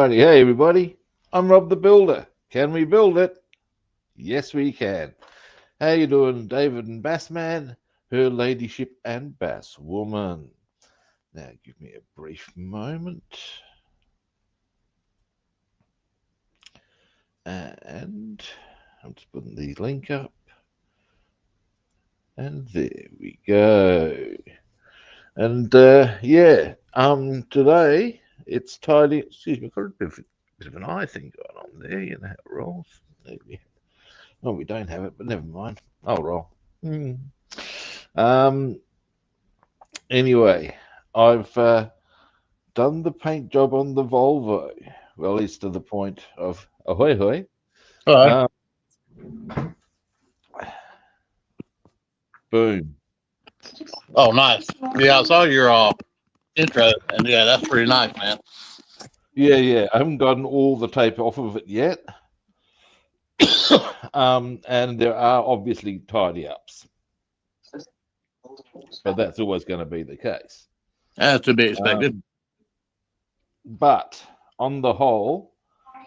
Alrighty, hey everybody, I'm Rob the Builder. Can we build it? Yes, we can. How you doing, David and Bassman, her ladyship and Basswoman? Now, give me a brief moment. And I'm just putting the link up. And there we go. And today it's tidy. Excuse me, got a bit of an eye thing going on there. You know how it rolls. Maybe. Oh, we don't have it, but never mind. I'll roll. Anyway, I've done the paint job on the Volvo. Well, at least to the point of ahoy hoy. All right. Boom. Oh, nice. Yeah, I saw your intro, and yeah, that's pretty nice, man. Yeah. I haven't gotten all the tape off of it yet. And there are obviously tidy ups, but that's always going to be the case. That's to be expected. But on the whole,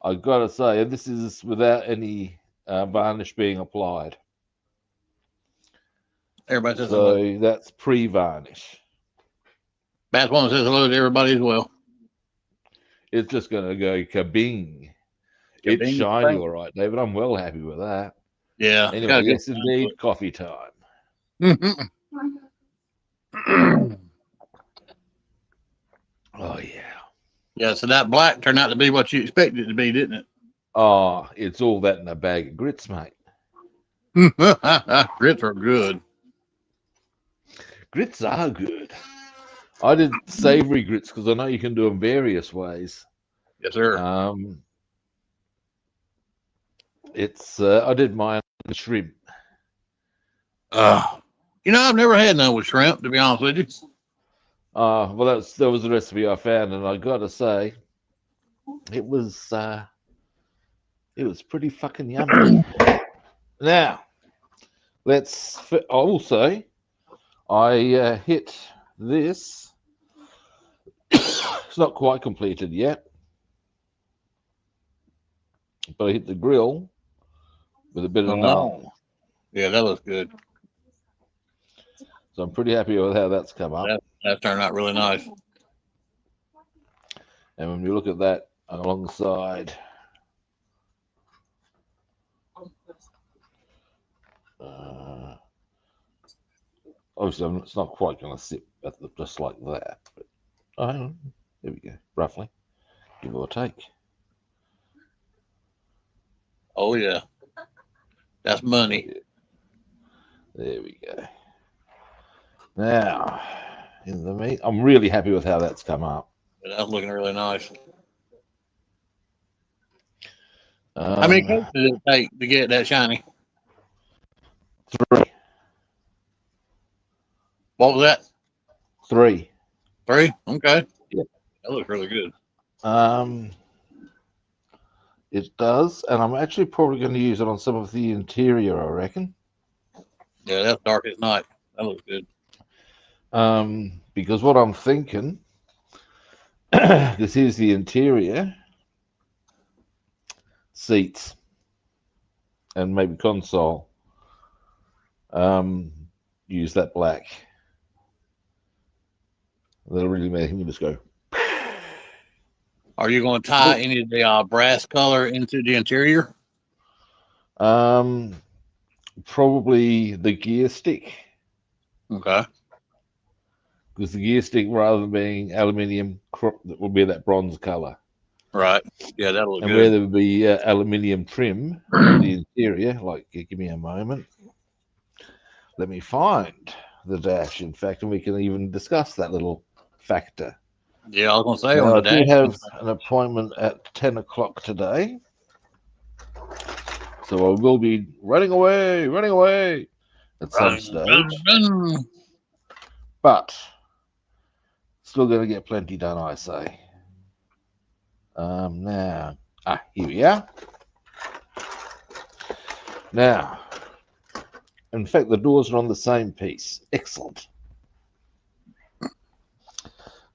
I've got to say, this is without any varnish being applied. Everybody says So hello. that's pre-varnish. Basswoman says hello to everybody as well. It's just going to go kabing. It's Kabing. shiny, all right, David. I'm well happy with that. Yeah. Anyway, yes, indeed, coffee time. Oh, yeah. Yeah, so that black turned out to be what you expected it to be, didn't it? Oh, it's all that in a bag of grits, mate. Grits are good. Grits are good. I did savory grits because I know you can do them various ways. Yes, sir. I did mine with shrimp. I've never had none with shrimp, to be honest with you. Well, that was the recipe I found, and I got to say, it was pretty fucking yummy. Now, also, I hit this. It's not quite completed yet, but I hit the grill with a bit of naan. Yeah, that looks good. So I'm pretty happy with how that's come up. That turned out really nice. And when we look at that alongside obviously it's not quite going to sit just like that, but there we go, roughly, give or take. Oh yeah, that's money. There we go. Now, in the meat, I'm really happy with how that's come up. Yeah, that's looking really nice. How many coats did it take to get that shiny? 3. What was that? 3. 3? Okay. Yeah. That looks really good. It does, and I'm actually probably going to use it on some of the interior, I reckon. Yeah, that's dark as night. That looks good. Because what I'm thinking, this is the interior, seats, and maybe console. Use that black. That'll really make him just go. Are you going to tie any of the brass color into the interior? Probably the gear stick. Okay. Because the gear stick, rather than being aluminium, that will be that bronze color. Right. Yeah, that'll look good. And where there would be aluminium trim on the interior, like, give me a moment. Let me find the dash, in fact, and we can even discuss that little factor. Yeah, I was going to say now, on the I dash. do have an appointment at 10 o'clock today. So I will be running away at some stage. Run. But still going to get plenty done, I say. Now, here we are. Now, in fact, the doors are on the same piece. Excellent.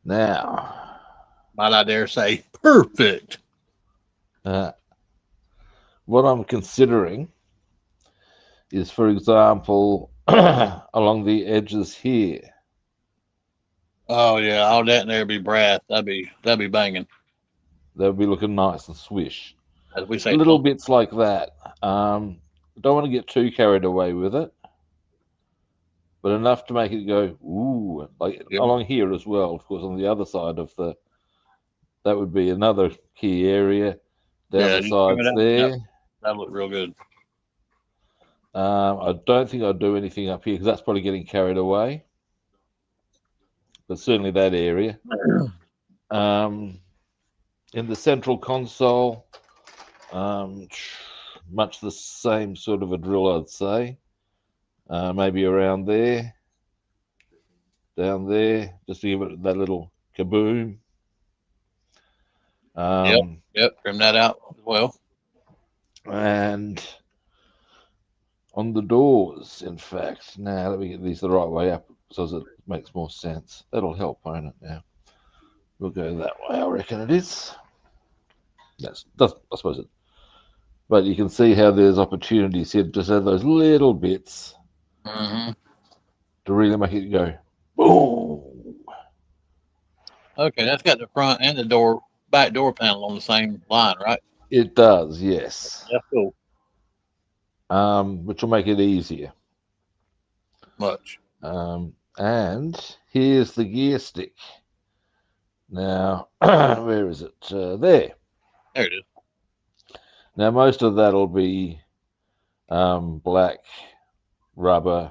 Now, Might I dare say, perfect. Uh, what I'm considering is, for example, along the edges here, Oh yeah, all that in there be brass. That'd be banging, they'll be looking nice and swish. as we say. Little Thump. bits like that. Don't want to get too carried away with it, but enough to make it go ooh, like Yep. along here as well. Of course, on the other side of the, that would be another key area down Yeah, the just trim it sides out. Yep, there. that look real good. I don't think I'll do anything up here because that's probably getting carried away, but certainly that area. Um, in the central console, um, much the same sort of a drill, I'd say. Maybe around there, down there, just to give it that little kaboom. Yep, Um, yep. Trim that out as well. and on the doors, in fact. Now, let me get these the right way up so it makes more sense. That'll help, won't it? Now, we'll go that way, I reckon it is. I suppose it. But you can see how there's opportunities here to just add those little bits Hmm. to really make it go boom. Okay, that's got the front and the back door panel on the same line, right? It does, yes. That's cool. Which will make it easier. Much. And here's the gear stick. Now, where is it? There. There it is. Now, most of that'll be black rubber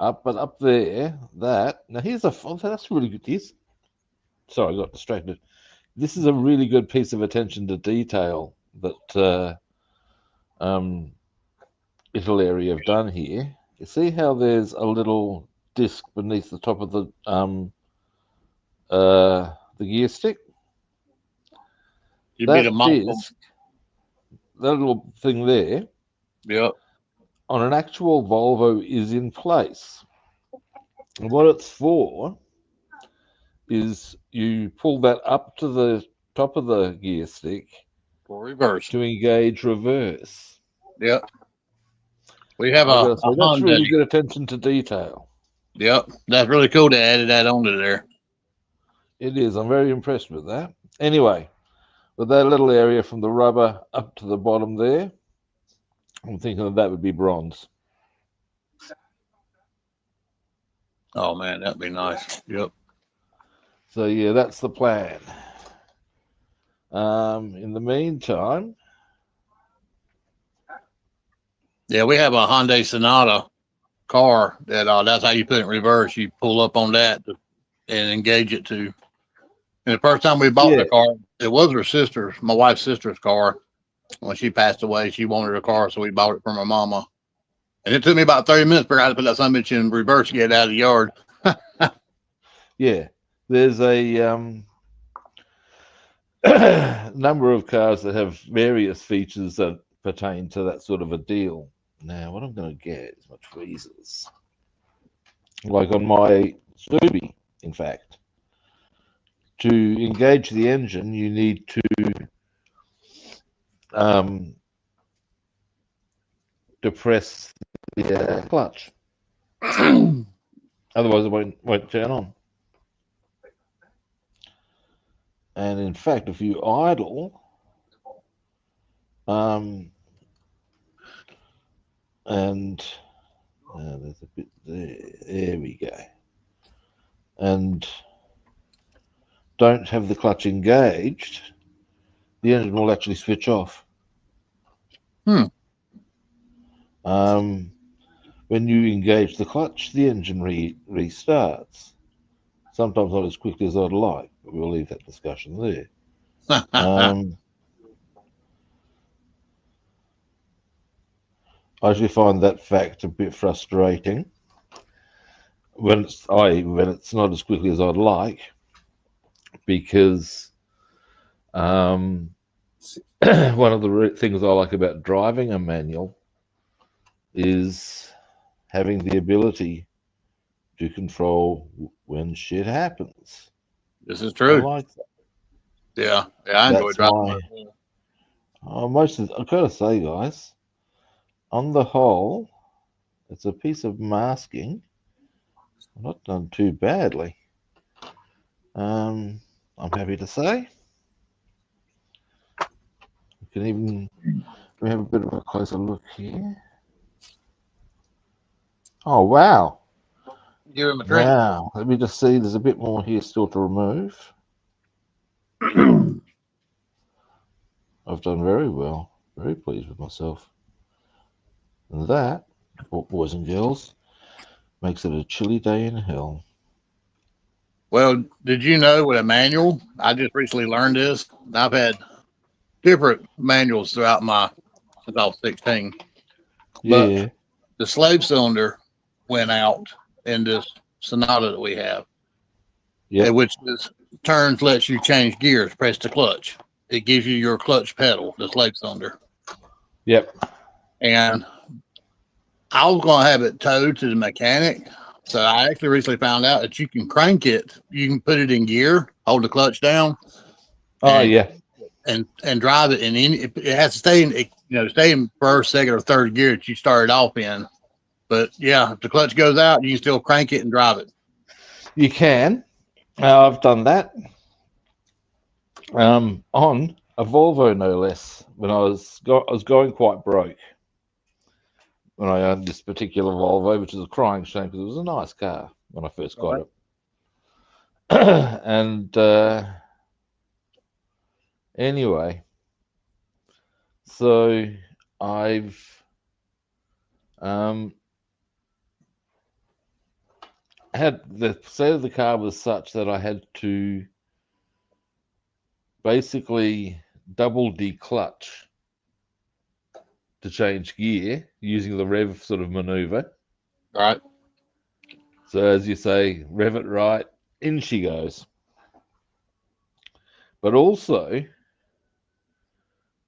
up, but up there, that. Now, here's that's really good. Sorry, I got distracted. This is a really good piece of attention to detail that um, Italeri have done here. You see how there's a little disc beneath the top of the gear stick? You beat a That monster. disc, that little thing there, Yep. on an actual Volvo is in place. And what it's for is you pull that up to the top of the gear stick For reverse. to engage reverse. Yep. We have I gotta a say, that's Honda. really good attention to detail. Yep. That's really cool. They added that onto there. It is. I'm very impressed with that. Anyway, with that little area from the rubber up to the bottom there, I'm thinking that would be bronze. Oh man, that'd be nice. Yep. So yeah, that's the plan. In the meantime, Yeah, we have a Hyundai Sonata car that's how you put it in reverse. You pull up on that and engage it to. And the first time we bought yeah, the car, it was my wife's sister's car. When she passed away, she wanted a car, so we bought it from her mama. And it took me about 30 minutes to figure out how to put that son bitch in reverse to get it out of the yard. yeah. There's a number of cars that have various features that pertain to that sort of a deal. Now, what I'm going to get is my tweezers. Like on my Subi, in fact. To engage the engine, you need to um, depress the clutch. Otherwise, it won't turn on. And in fact, if you idle, um, and there's a bit there. There we go. And don't have the clutch engaged, the engine will actually switch off. Hmm. When you engage the clutch, the engine restarts. Sometimes not as quickly as I'd like, but we'll leave that discussion there. I actually find that fact a bit frustrating when it's not as quickly as I'd like, because one of the things I like about driving a manual is having the ability to control when shit happens. This is I true. like that. Yeah, I enjoy That's driving my my I've got to say, guys, on the whole, it's a piece of masking. Not done too badly. I'm happy to say. We can even we have a bit of a closer look here. Oh wow! Give him a drink. Wow. Let me just see. There's a bit more here still to remove. I've done very well. Very pleased with myself. And that, boys and girls, makes it a chilly day in hell. Well, did you know with a manual? I just recently learned this. I've had different manuals throughout my since I was 16, but Yeah. the slave cylinder went out in this Sonata that we have, Yep. which is turns lets you change gears. Press the clutch. It gives you your clutch pedal, the slave cylinder, Yep. and I was going to have it towed to the mechanic. So I actually recently found out that you can crank it. You can put it in gear, hold the clutch down, Oh and yeah. and drive it in any. It has to stay in stay in first, second, or third gear that you started off in. But yeah, if the clutch goes out, you can still crank it and drive it. You can. I've done that. On a Volvo, no less. When I was going quite broke when I owned this particular Volvo, which is a crying shame because it was a nice car when I first All got right. it. And anyway, so I've um, had the state of the car was such that I had to basically double declutch to change gear using the rev sort of maneuver. All right. So as you say, rev it right, in she goes. But also,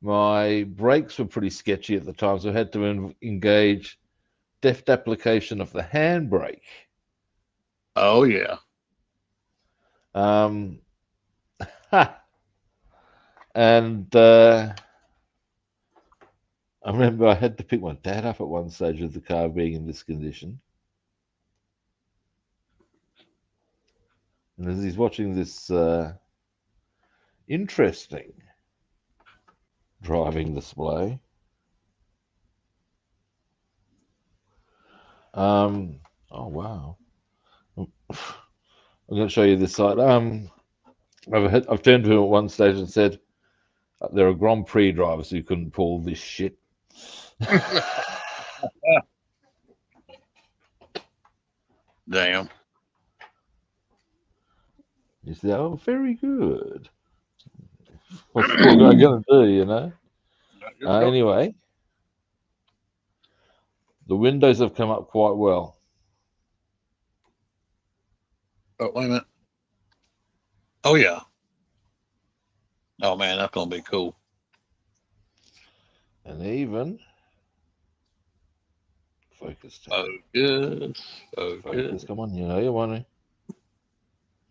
my brakes were pretty sketchy at the time, so I had to engage deft application of the handbrake. Oh yeah. Um, and I remember I had to pick my dad up at one stage of the car being in this condition. And as he's watching this interesting driving display, oh wow. I'm going to show you this side. I've turned to him at one stage and said, there are Grand Prix drivers who couldn't pull this shit. Damn. He said, oh, very good. What's the poor guy going to do, you know? Anyway, the windows have come up quite well. Oh wait a minute. Oh yeah. Oh man, that's gonna be cool. And even, focus Oh time. good. Oh Focus, good. come on, you know you want to.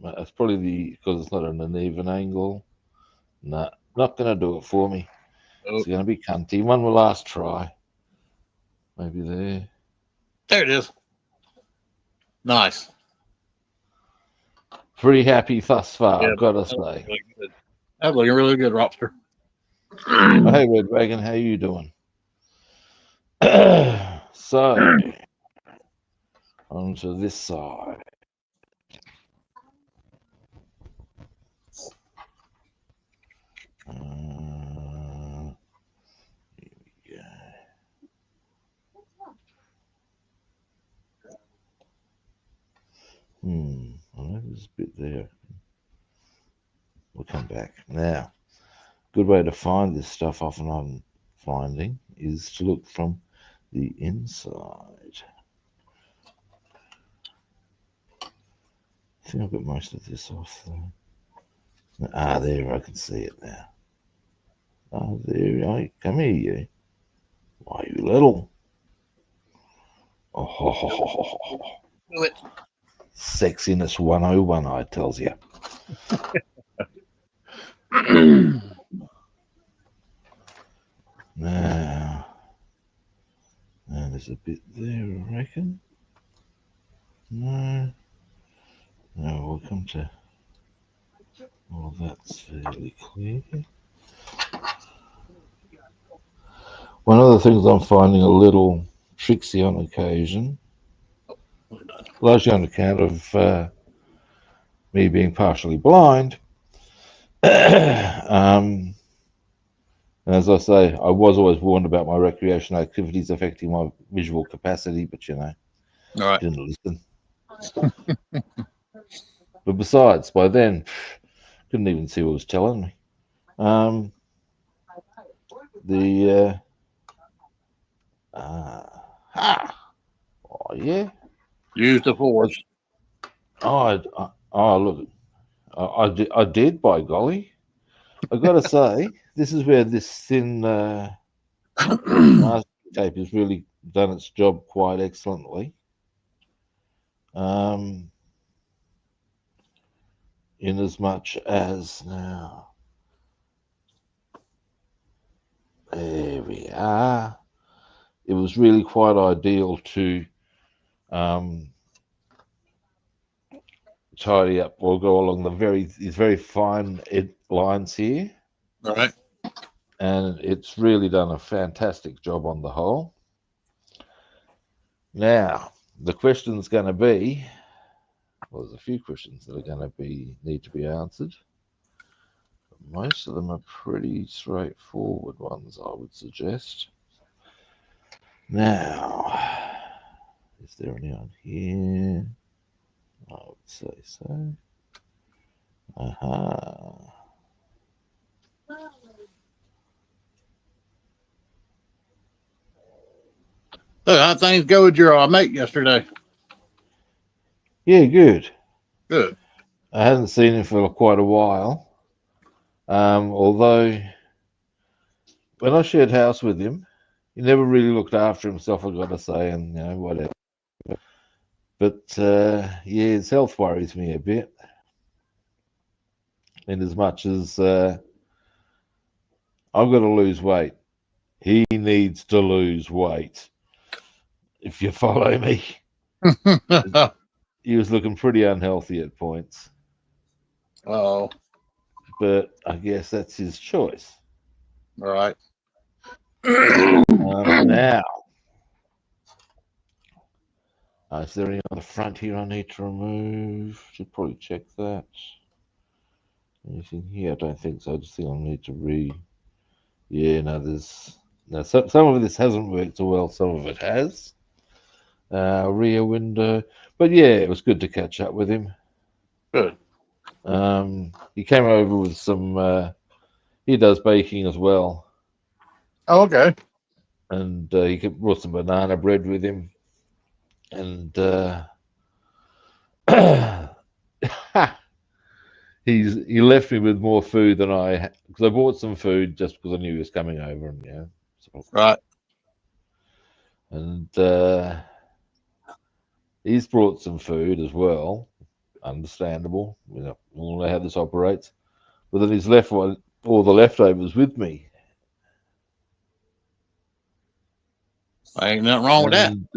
That's probably because it's not an uneven angle. Nah, not going to do it for me. Oh, It's going to be cunty. One will last try. Maybe there. there it is. Nice. Pretty happy thus far, Yeah, I've got to that looks say. really good. That's looking really good, Robster. Oh, hey, Red Wagon, how you doing? So, onto this side. Yeah. I know there's a bit there. We'll come back. Now, good way to find this stuff often I'm finding is to look from the inside. I think I've got most of this off though. Ah, there, I can see it now. Oh, there, oh, come here, you. Why, you little. Oh, ho, ho, ho, ho, ho. Do it. Sexiness 101, I tells you. there's a bit there, I reckon. No. No, we'll come to. Well, that's fairly clear. One of the things I'm finding a little tricksy on occasion, largely on account of me being partially blind. um, and as I say, I was always warned about my recreational activities affecting my visual capacity, but All right. didn't listen. But besides, by then, couldn't even see what was telling me. Um, the oh yeah, Use the force. oh look, I did, by golly. I got to say, this is where this thin masking tape has really done its job quite excellently. Um, in as much as now, there we are. It was really quite ideal to um, tidy up or go along these very fine lines here, All right. and it's really done a fantastic job on the whole. Now, the question's going to be, well, there's a few questions that are going to need to be answered. Most of them are pretty straightforward ones, I would suggest. Now, is there any on here? I would say so. Aha. So how things go with your mate yesterday? Yeah, good. Good. I hadn't seen him for quite a while. Although when I shared house with him, he never really looked after himself, I've got to say, and whatever. But yeah, his health worries me a bit. In as much as I've got to lose weight, he needs to lose weight. If you follow me, he was looking pretty unhealthy at points, Oh, but I guess that's his choice. all right. Now, is there any on the front here I need to remove? Should probably check that. Anything here? I don't think so. I just think I'll need to Yeah, no, there's. No, some of this hasn't worked so well, some of it has. Rear window. But yeah, it was good to catch up with him. Good. He came over with some. He does baking as well, Oh, okay. and he brought some banana bread with him, and he left me with more food than I because I bought some food just because I knew he was coming over, and Right. and he's brought some food as well. Understandable, we all know how this operates. But then he's left all the leftovers with me, Ain't nothing wrong with that. and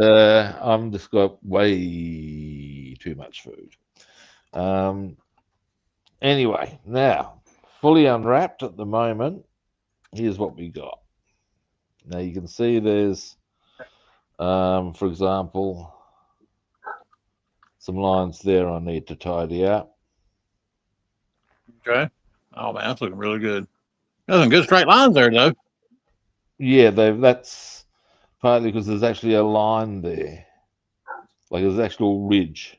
I'm just got way too much food. Um, anyway, now fully unwrapped at the moment. Here's what we got. Now you can see there's, for example, some lines there I need to tidy up. Okay. Oh man, that's looking really good. There's some good straight lines there though. Yeah, that's partly because there's actually a line there, like there's an actual ridge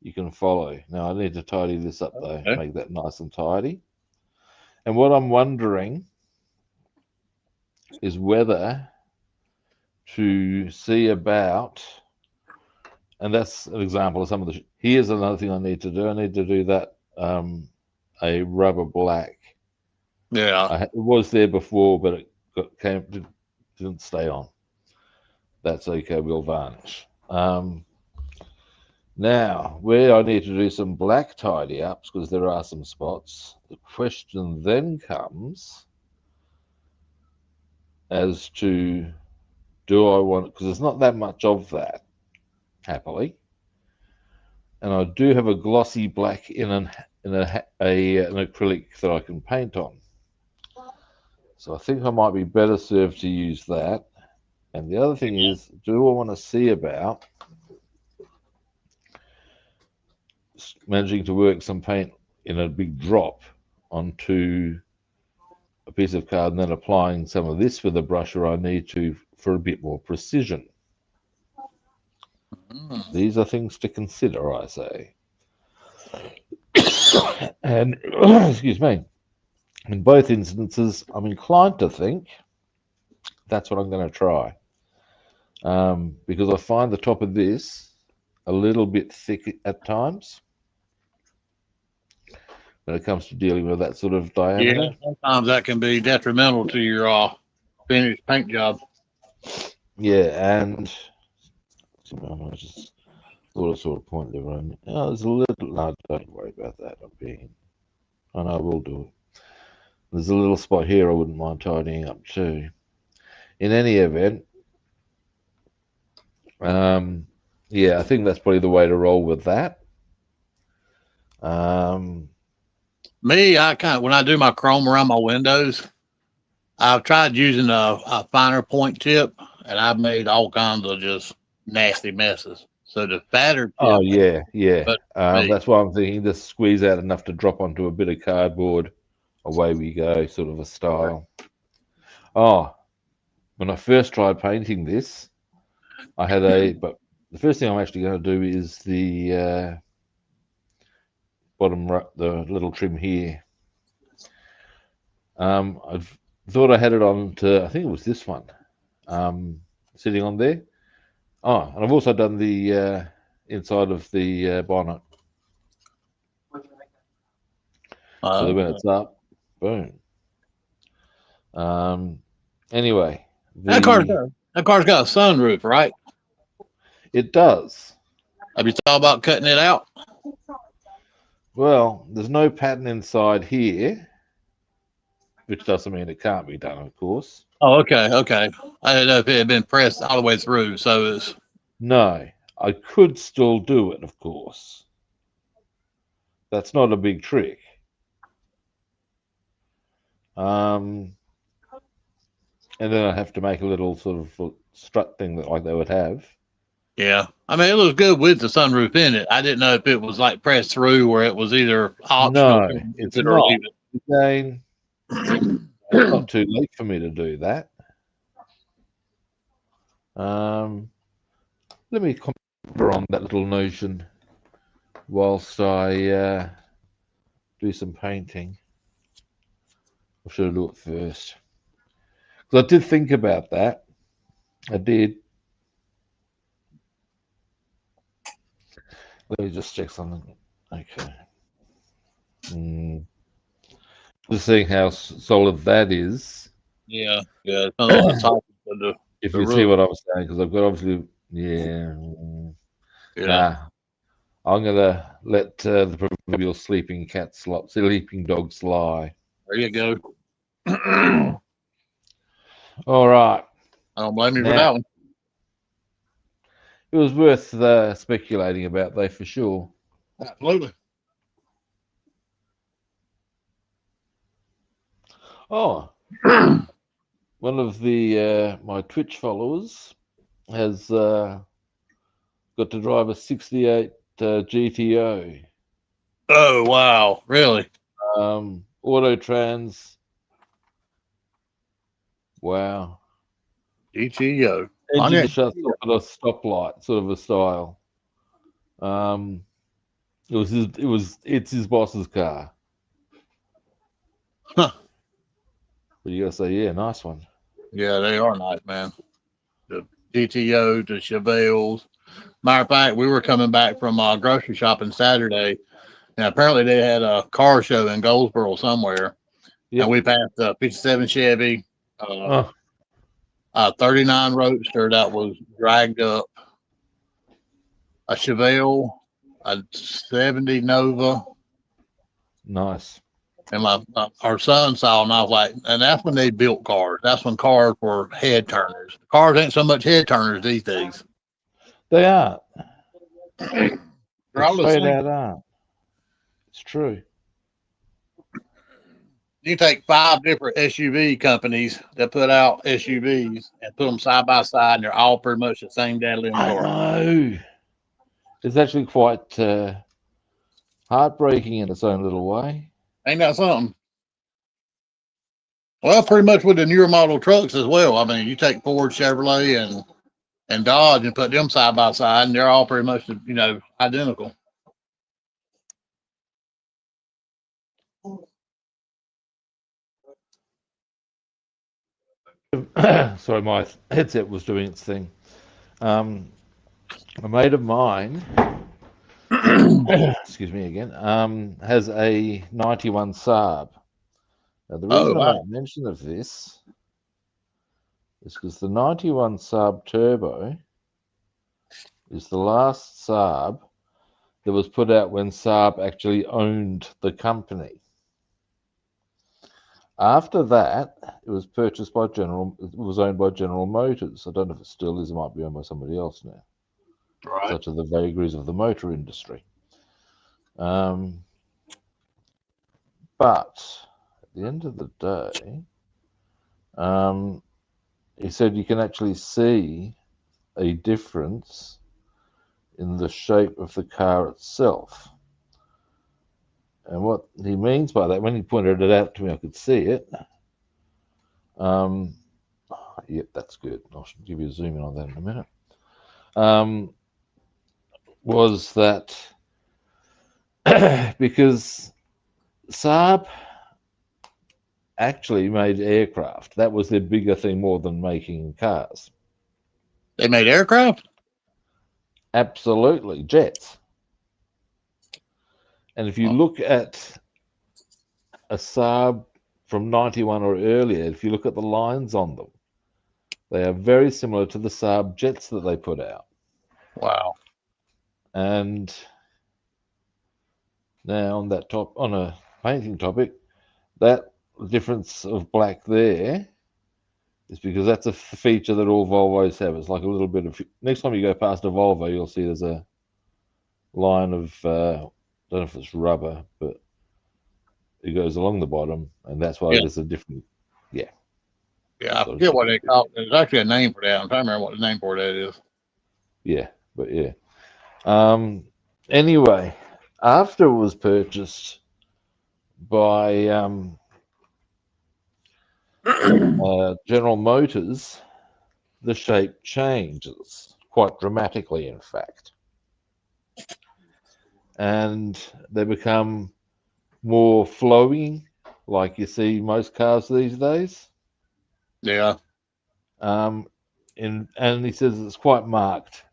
you can follow. Now I need to tidy this up though, Okay. make that nice and tidy. And what I'm wondering is whether to see about, and that's an example of some of the. Here's another thing I need to do. I need to do that a rubber black. Yeah. It was there before, but it didn't stay on. That's okay. We'll varnish. Now, where I need to do some black tidy ups because there are some spots. The question then comes as to do I want, because there's not that much of that, happily. And I do have a glossy black an acrylic that I can paint on. So I think I might be better served to use that. And the other thing is, do I want to see about managing to work some paint in a big drop onto a piece of card and then applying some of this with a brush, or I need to for a bit more precision. These are things to consider, I say. And excuse me, in both instances, I'm inclined to think that's what I'm going to try, because I find the top of this a little bit thick at times when it comes to dealing with that sort of diameter. Yeah, sometimes that can be detrimental to your finished paint job. Yeah, and I just thought I saw a point there. Oh, there's a little. No, don't worry about that. I know I will do it. There's a little spot here I wouldn't mind tidying up too. In any event, yeah, I think that's probably the way to roll with that. Me, I kind of when I do my chrome around my windows, I've tried using a finer point tip, and I've made all kinds of just nasty messes. So the fatter Oh tip, yeah. but me, That's why I'm thinking just squeeze out enough to drop onto a bit of cardboard. Away we go, sort of a style. Oh, when I first tried painting this, I had but the first thing I'm actually going to do is the bottom, the little trim here. I've thought I had it on to, I think it was this one, sitting on there. Oh, and I've also done the inside of the bonnet. So that when it's up, boom. Anyway, that car's got a sunroof, right? it does. Have you thought about cutting it out? Well, there's no pattern inside here, which doesn't mean it can't be done, of course. Oh, okay. I didn't know if it had been pressed all the way through. So it's No, I could still do it, of course. That's not a big trick. And then I have to make a little sort of strut thing that like they would have. yeah. I mean, it looks good with the sunroof in it. I didn't know if it was like pressed through where it was either optional No, to remove it's it or not. leave Again, it's not too late for me to do that. Let me consider on that little notion whilst I do some painting. Or should I do it first? Because I did think about that. I did. Let me just check something. Okay. Just seeing how solid that is. Yeah. It's not on the top of If the you see roof. what I'm saying, because I've got obviously, yeah. Yeah. Nah, I'm gonna let the proverbial sleeping dogs lie. There you go. I All right. don't blame you for Now, that one. it was worth speculating about, though, for sure. Absolutely. Oh, one of the my Twitch followers has got to drive a '68 GTO. Oh, wow. Really? Autotrans. Wow. GTO. Engine shuts off at a stoplight, sort of a style. It's his boss's car. Huh. But you gotta say, yeah, nice one. Yeah, they are nice, man. The GTO, the Chevelles. Matter of fact, we were coming back from grocery shopping Saturday, and apparently they had a car show in Goldsboro somewhere. Yep. And we passed a 57 Chevy, Oh, a 39 Roadster that was dragged up, a Chevelle, a 70 Nova, nice. And our son saw, and I was like, and that's when they built cars. That's when cars were head turners. Cars ain't so much head turners these days. They are. They're It's all the straight same. out art. It's true. You take 5 different SUV companies that put out SUVs and put them side by side, and they're all pretty much the same daddling I car. know. It's actually quite heartbreaking in its own little way. Ain't that something? Well, pretty much with the newer model trucks as well. I mean, you take Ford, Chevrolet, and Dodge and put them side by side, and they're all pretty much identical. Sorry, my headset was doing its thing. A mate of mine, excuse me again, has a 91 Saab. Now, the Oh reason I wow! make mention of this is because the 91 Saab Turbo is the last Saab that was put out when Saab actually owned the company. After that, it was purchased by General. It was owned by General Motors. I don't know if it still is. It might be owned by somebody else now. Right. Such are the vagaries of the motor industry. Um, but at the end of the day, he said you can actually see a difference in the shape of the car itself. And what he means by that, when he pointed it out to me, I could see it. Um, yep, that's good. I'll give you a zoom in on that in a minute. Was that because Saab actually made aircraft. That was their bigger thing more than making cars. They made aircraft. Absolutely, jets. And if you Oh, look at a Saab from 91 or earlier, if you look at the lines on them, they are very similar to the Saab jets that they put out. wow. And now on a painting topic, that difference of black there is because that's a feature that all Volvos have. It's like a little bit of. Next time you go past a Volvo, you'll see there's a line of. I don't know if it's rubber, but it goes along the bottom, and that's why Yeah, there's a different. Yeah, yeah. just I thought I'd forget give what you they a bit. call it. There's actually a name for that. I'm trying to remember what the name for that is. Yeah, but yeah. Anyway, after it was purchased by General Motors, the shape changes quite dramatically, in fact, and they become more flowing, like you see most cars these days. Yeah. Um, and he says it's quite marked,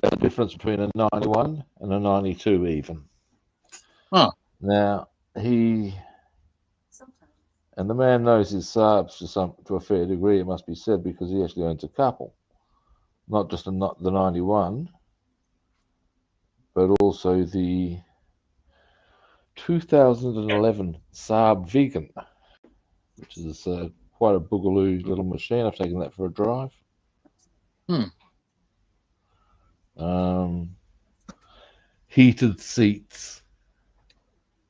the difference between a 91 and a 92 even. Huh. Now, and the man knows his Saabs to a fair degree, it must be said, because he actually owns a couple, not just the 91, but also the 2011 Saab Vegan, which is quite a boogaloo little machine. I've taken that for a drive. Hmm. Um, Heated seats.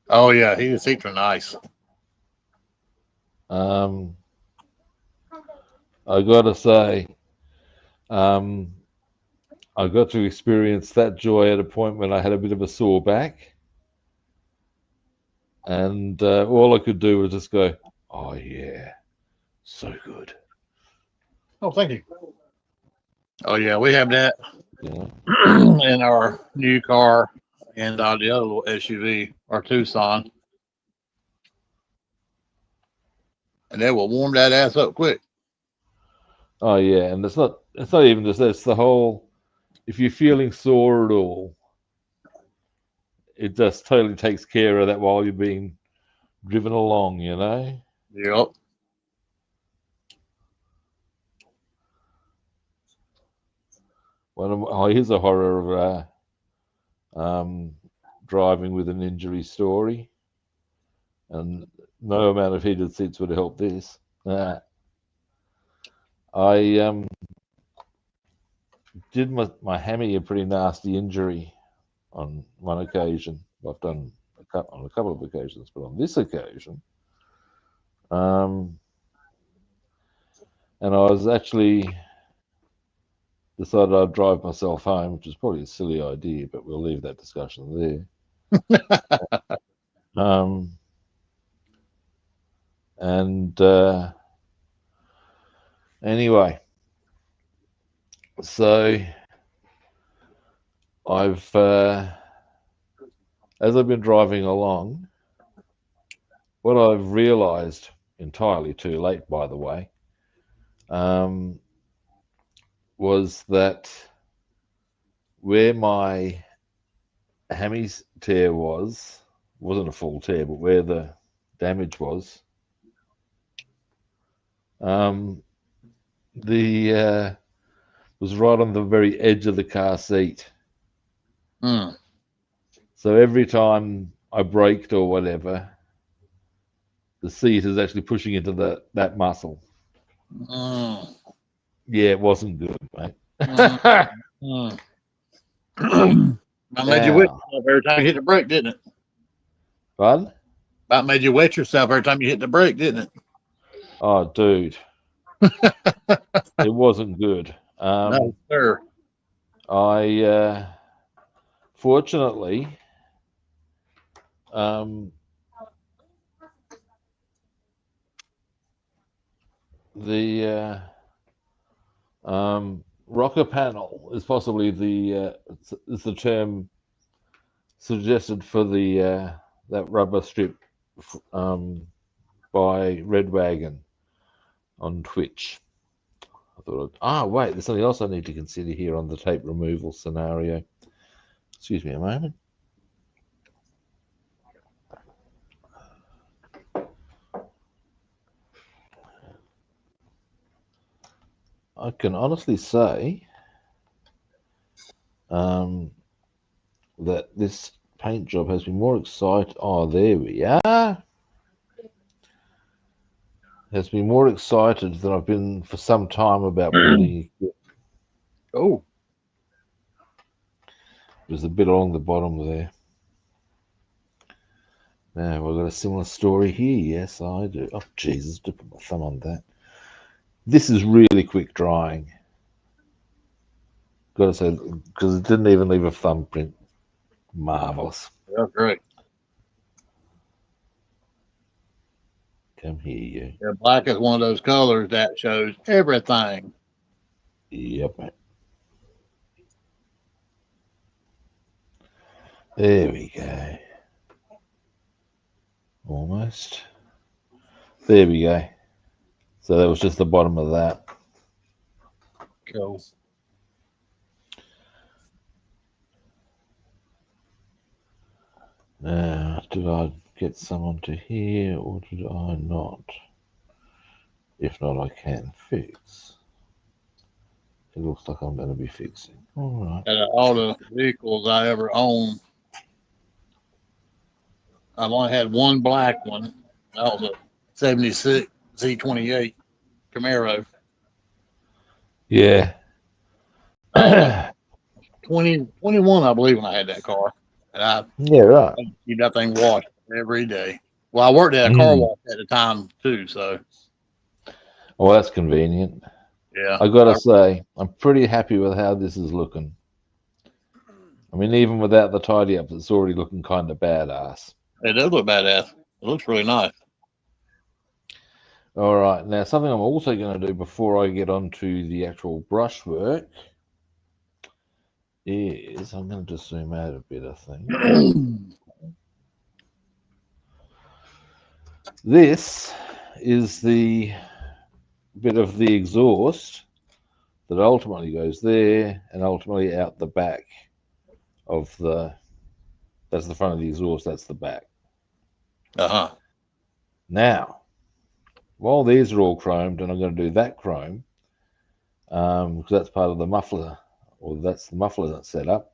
Oh yeah, heated seats are nice. Um, I gotta say, um, I got to experience that joy at a point when I had a bit of a sore back, and all I could do was just go, "Oh yeah, so good." Oh, thank you. Oh yeah, we have that You know? in our new car and the other little SUV, our Tucson, and they will warm that ass up quick. Oh yeah, and it's not even just that. It's the whole. If you're feeling sore at all, it just totally takes care of that while you're being driven along. You know. Yep. Here's a horror of driving with an injury story. and no amount of heated seats would have helped this. I did my hammy a pretty nasty injury on one occasion. I've done on a couple of occasions, but on this occasion, and I was actually decided I'd drive myself home, which is probably a silly idea, but we'll leave that discussion there. And anyway, so I've as I've been driving along, what I've realised, entirely too late, by the way, was that where my hammy's tear wasn't a full tear, but where the damage the was right on the very edge of the car seat. Mm. So every time I braked or whatever, the seat is actually pushing into that muscle. Mm. Yeah, it wasn't good, mate. Mm. Mm. About made you wet Now, yourself every time you hit the brake, didn't it? fun? About made you wet yourself every time you hit the brake, didn't it? Oh, dude, it wasn't good. No, sir. I fortunately um, the rocker panel is possibly is the term suggested for the that rubber strip um, by Red Wagon on Twitch. I thought, wait, there's something else I need to consider here on the tape removal scenario. Excuse me a moment. I can honestly say that this paint job has been more exciting. Oh, there we are. Has been more excited than I've been for some time about building. Oh, There's a bit along the bottom there. Now, we've got a similar story here. Yes, I do. Oh, Jesus, to put my thumb on that. This is really quick drying. Got to say, because it didn't even leave a thumbprint. Marvelous. that's great. Come here, you. Yeah, black is one of those colors that shows everything. Yep, mate. There we go. Almost. There we go. So that was just the bottom of that. Cool. Now, did I get some onto here or did I not? If not, I can fix. It looks like I'm going to be fixing. All right. Out of all the vehicles I ever owned, I've only had one black one. That was a 76 Z28 Camaro. Yeah. I was like 20, 21, I believe, when I had that car. And I Yeah, right. keep that thing washed every day. Well, I worked at a car Mm. wash at the time, too. So, Well, that's convenient. yeah. I got to say, I'm pretty happy with how this is looking. I mean, even without the tidy up, it's already looking kind of badass. It does look badass. It looks really nice. All right. Now, something I'm also going to do before I get onto the actual brushwork is I'm going to just zoom out a bit, I think. This is the bit of the exhaust that ultimately goes there and ultimately out the back of that's the front of the exhaust, that's the back. Uh-huh. Now, while these are all chromed, and I'm going to do that chrome, because that's part of the muffler, or that's the muffler that's set up.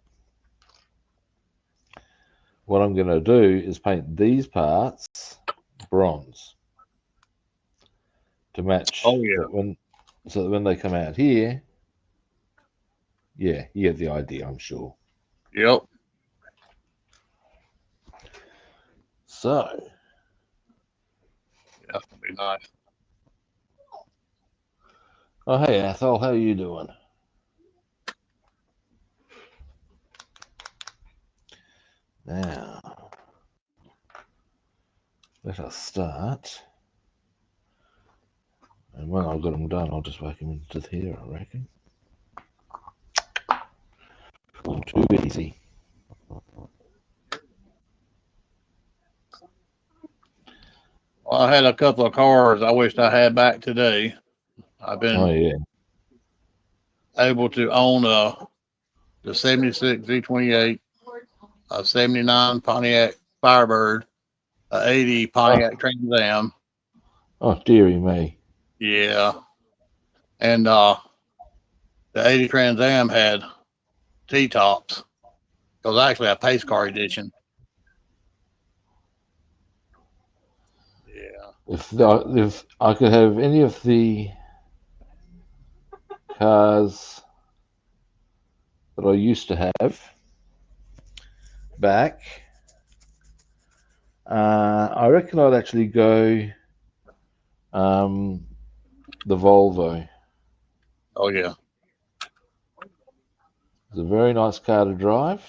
What I'm going to do is paint these parts bronze to match. Oh yeah. So that when they come out here, yeah, you get the idea, I'm sure. Yep. So, Yeah, that's gonna be nice. oh hey Athol, how you doing? Now, let us start. And when I've got them done, I'll just whack them into here, I reckon. Not too easy. Well, I had a couple of cars I wished I had back today. I've Oh been yeah. able to own the 76 Z28, a 79 Pontiac Firebird, a 80 Oh, Pontiac Trans Am. oh dearie me. Yeah. And the 80 Trans Am had T tops. It was actually a pace car edition. Yeah. If I could have any of the cars that I used to have back, I reckon I'd actually go um, the Volvo. Oh, yeah. It's a very nice car to drive.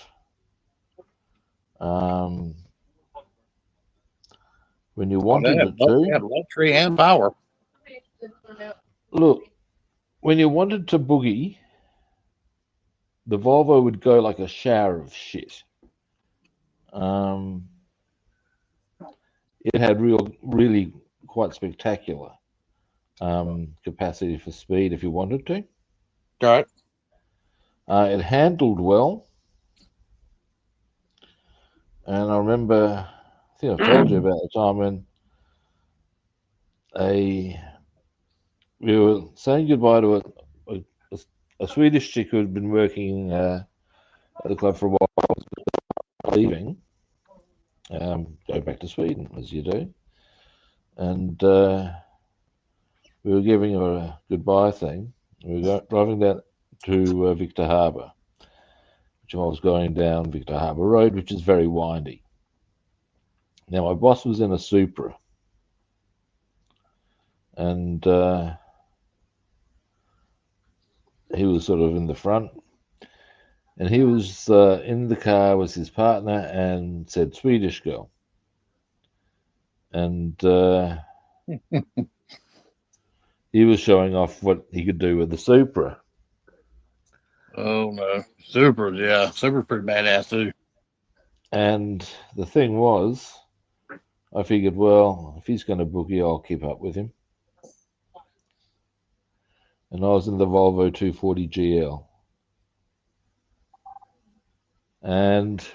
Um, when you Oh, wanted it they to. had luxury and power. Look, when you wanted to boogie, the Volvo would go like a shower of shit. Um, it had really quite spectacular capacity for speed if you wanted to. Right. It handled well, and I remember, I think I've told you about the time when a we were saying goodbye to a, a Swedish chick who had been working at the club for a while, leaving, go back to Sweden as you do, and we were giving her a goodbye thing. We were driving down to Victor Harbour, which I was going down Victor Harbour Road, which is very windy. Now my boss was in a Supra, and he was sort of in the front, and he was in the car with his partner and said Swedish girl, and he was showing off what he could do with the Supra. Oh, no. Supers, yeah. Super's pretty badass, too. And the thing was, I figured, well, if he's going to boogie, I'll keep up with him. And I was in the Volvo 240 GL. And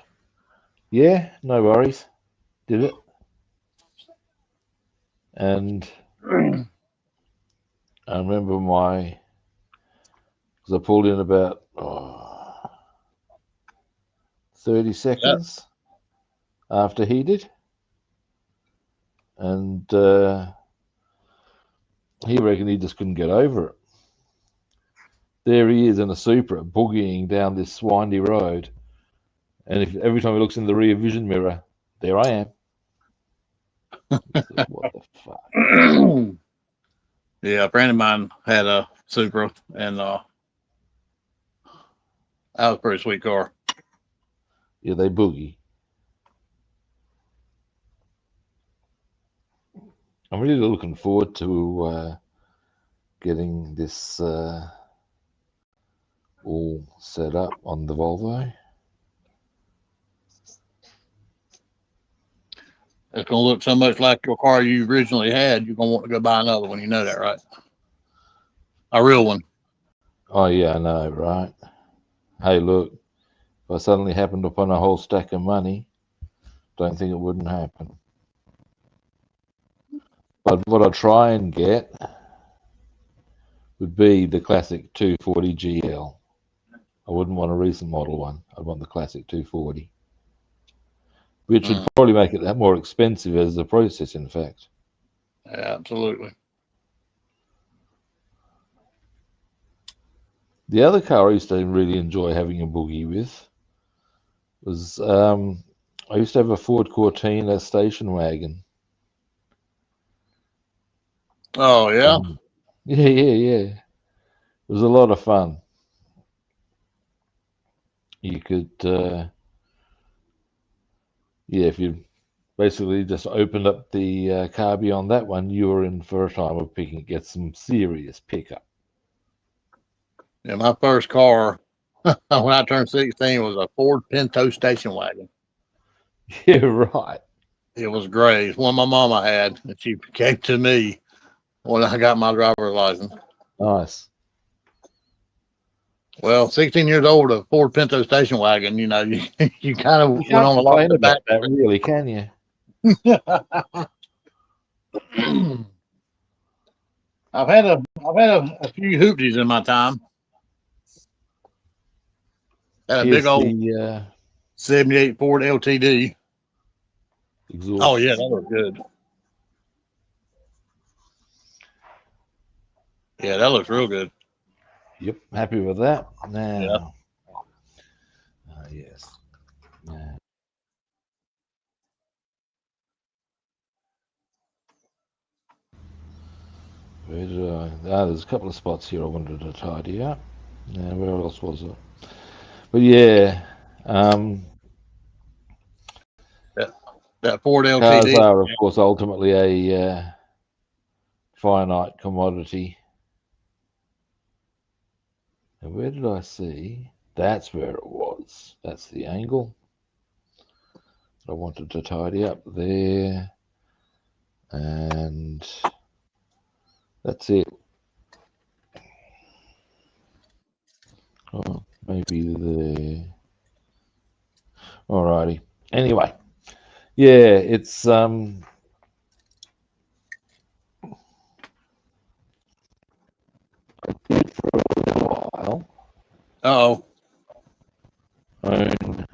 yeah, no worries. Did it. And I remember because I pulled in about 30 Yep. seconds after he did. And he reckoned he just couldn't get over it. There he is in a Supra boogieing down this windy road. And every time he looks in the rear vision mirror, there I am. What the fuck? Yeah, a friend of mine had a Supra, and that was a pretty sweet car. Yeah, they boogie. I'm really looking forward to getting this all set up on the Volvo. It's going to look so much like your car you originally had, you're going to want to go buy another one. You know that, right? A real one. Oh yeah, I know, right? Hey, look, if I suddenly happened upon a whole stack of money, don't think it wouldn't happen. But what I'd try and get would be the classic 240 GL. I wouldn't want a recent model one. I'd want the classic 240. which would probably make it that more expensive as the process, in fact. Absolutely. The other car I used to really enjoy having a boogie with was I used to have a Ford Cortina station wagon. Oh yeah. Yeah, yeah, yeah. It was a lot of fun. You could, yeah, if you basically just opened up the car beyond that one, you were in for a time of picking, get some serious pickup. Yeah, my first car when I turned 16 was a Ford Pinto station wagon. Yeah, right. It was gray. It's one my mama had, and she gave to me when I got my driver's license. Nice. Well, 16 years old, a Ford Pinto station wagon. You know, you kind of You went can't on a lot of complain the about back. that, really, can you? I've had a few hoopties in my time. Had a big Here's old the 78 Ford LTD. Oh yeah, exhaust. that looks good. Yeah, that looks real good. Yep, happy with that. Yeah. Now, yes. Now, where did I? Ah, there's a couple of spots here I wanted to tidy up. Now, where else was it? But yeah, um, That, that Ford cars LTD. are, of course, ultimately a finite commodity. And where did I see? That's where it was. That's the angle. I wanted to tidy up there. And that's it. Oh, maybe there. Alrighty. Anyway, yeah, it's while Oh, own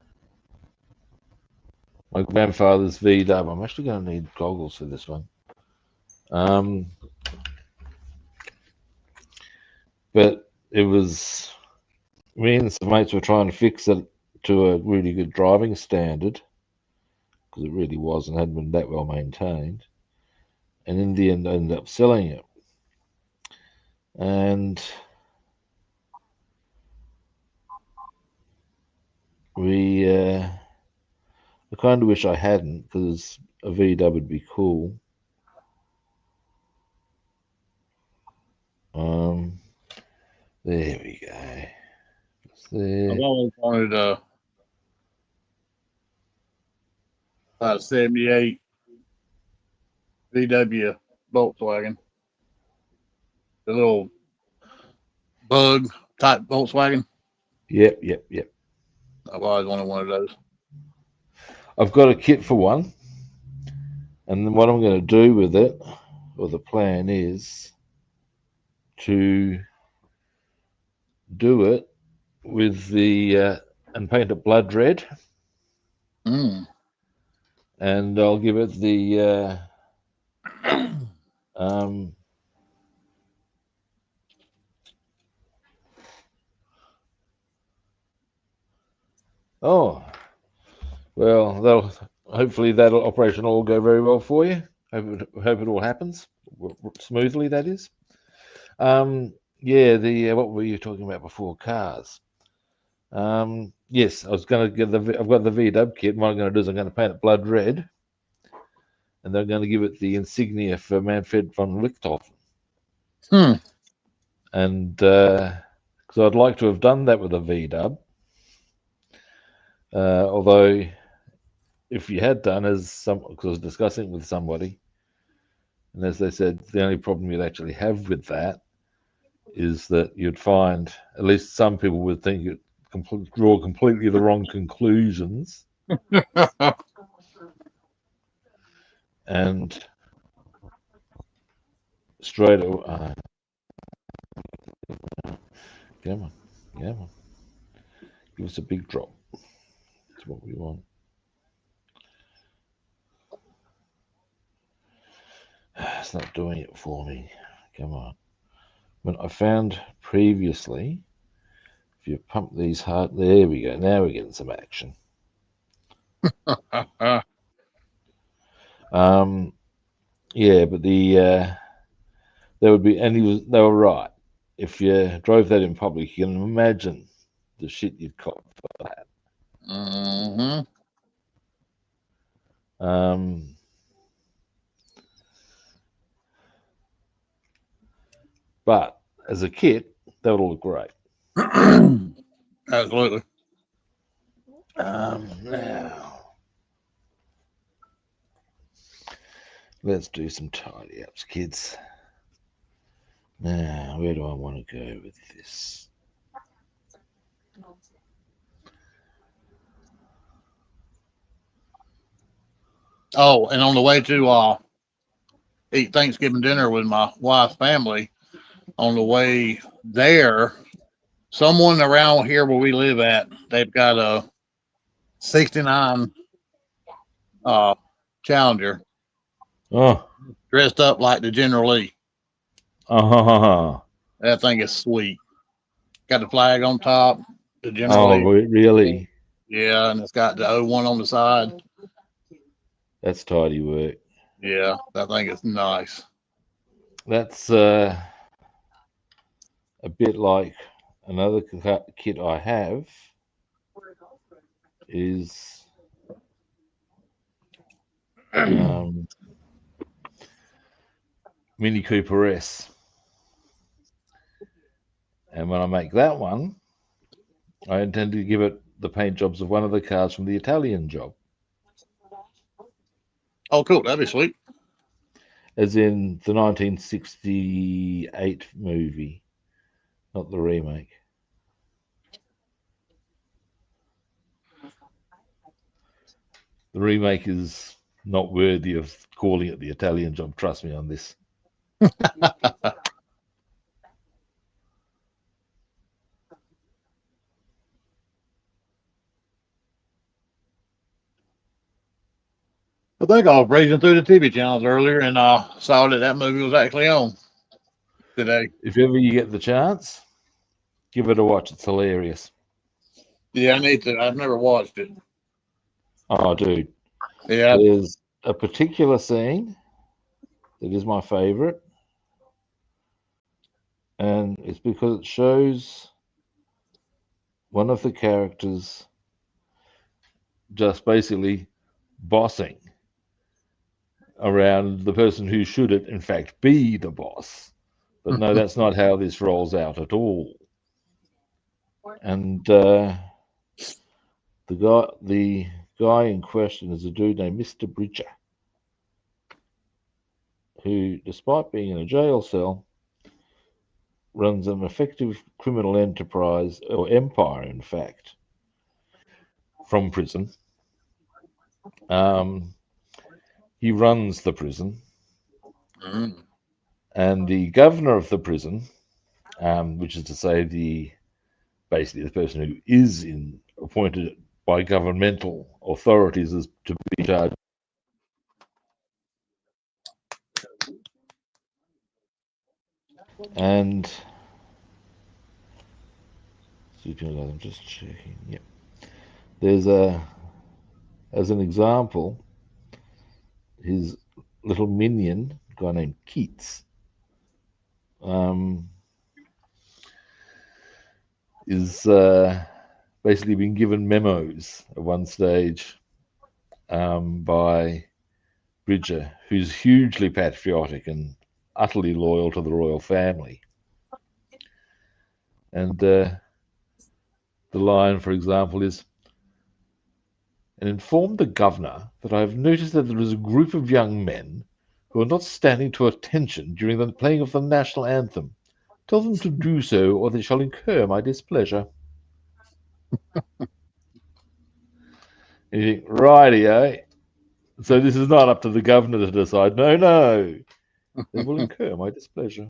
my grandfather's VW. I'm actually going to need goggles for this one. Um, but it was me and some mates were trying to fix it to a really good driving standard because it really was and hadn't been that well maintained. And in the end, I ended up selling it. And we, I kind of wish I hadn't because a VW would be cool. Um, there we go. It's I've there. always wanted a 78 VW Volkswagen, the little bug type Volkswagen. Yep, yep, yep. I've always wanted one of those. I've got a kit for one, and then what I'm going to do with it, or the plan is to do it with the and paint it blood red, Mm. and I'll give it the um, oh well, that'll hopefully that'll operation will go very well for you. Hope it all happens smoothly. That is. Yeah, the what were you talking about before? Cars. Yes, I was going to get the. I've got the VW kit. And what I'm going to do is I'm going to paint it blood red, and they're going to give it the insignia for Manfred von Richthofen. Hmm. And because I'd like to have done that with a VW, although if you had done, as some, because I was discussing it with somebody, and as they said, the only problem you'd actually have with that is that you'd find, at least some people would think you draw completely the wrong conclusions, and straight away, come on, come on, give us a big drop. That's what we want. It's not doing it for me. Come on. When I found previously, if you pump these hard, there we go. Now we're getting some action. Yeah, but there would be, and they were right. If you drove that in public, you can imagine the shit you'd cop for that. Mm-hmm. Um, but as a kit, that would all look great. Absolutely. Now let's do some tidy ups, kids. Now, where do I want to go with this? Oh, and on the way to eat Thanksgiving dinner with my wife's family, on the way there, someone around here where we live at, they've got a '69 uh, Challenger Oh, dressed up like the General Lee. oh, That thing is sweet. Got the flag on top, the General oh, Lee. really? Yeah, and it's got the O1 on the side. That's tidy work. Yeah, that thing is nice. That's a bit like another kit I have is um, Mini Cooper S. And when I make that one, I intend to give it the paint jobs of one of the cars from the Italian job, Oh, cool. That'd be sweet. as in the 1968 movie, not the remake. The remake is not worthy of calling it the Italian job. Trust me on this. I think I was racing through the TV channels earlier and saw that movie was actually on today. If ever you get the chance, give it a watch. It's hilarious. Yeah, I need to. I've never watched it. Oh, dude. Yeah. There's a particular scene that is my favorite, and it's because it shows one of the characters just basically bossing around the person who should, in fact, be the boss. But no, that's not how this rolls out at all. And the guy in question is a dude named Mr. Bridger, who, despite being in a jail cell, runs an effective criminal enterprise, or empire, in fact, from prison. Um, he runs the prison, Mm. and the governor of the prison, which is to say, basically the person who is appointed by governmental authorities as to be in charge. And I'm just checking. Yep. There's as an example, his little minion, a guy named Keats, um, is basically been given memos at one stage by Bridger, who's hugely patriotic and utterly loyal to the royal family. And the line, for example, is, and informed the governor that I have noticed that there is a group of young men who are not standing to attention during the playing of the national anthem. Tell them to do so, or they shall incur my displeasure. And you think, rightio. So this is not up to the governor to decide. No, no. They will incur my displeasure.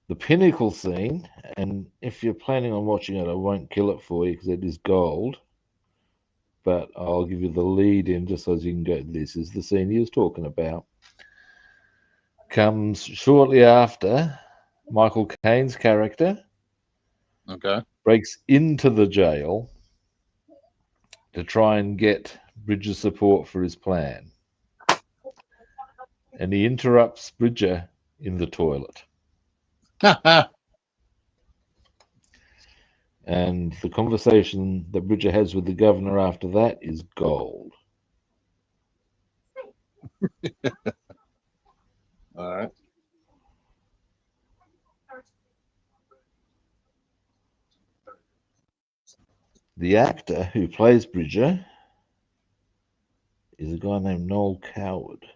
The pinnacle scene, and if you're planning on watching it, I won't kill it for you because it is gold. but I'll give you the lead in just so you can go. This is the scene he was talking about. Comes shortly after Michael Caine's character Okay. breaks into the jail to try and get Bridger's support for his plan. And he interrupts Bridger in the toilet. And the conversation that Bridger has with the governor after that is gold. All right. The actor who plays Bridger is a guy named Noel Coward.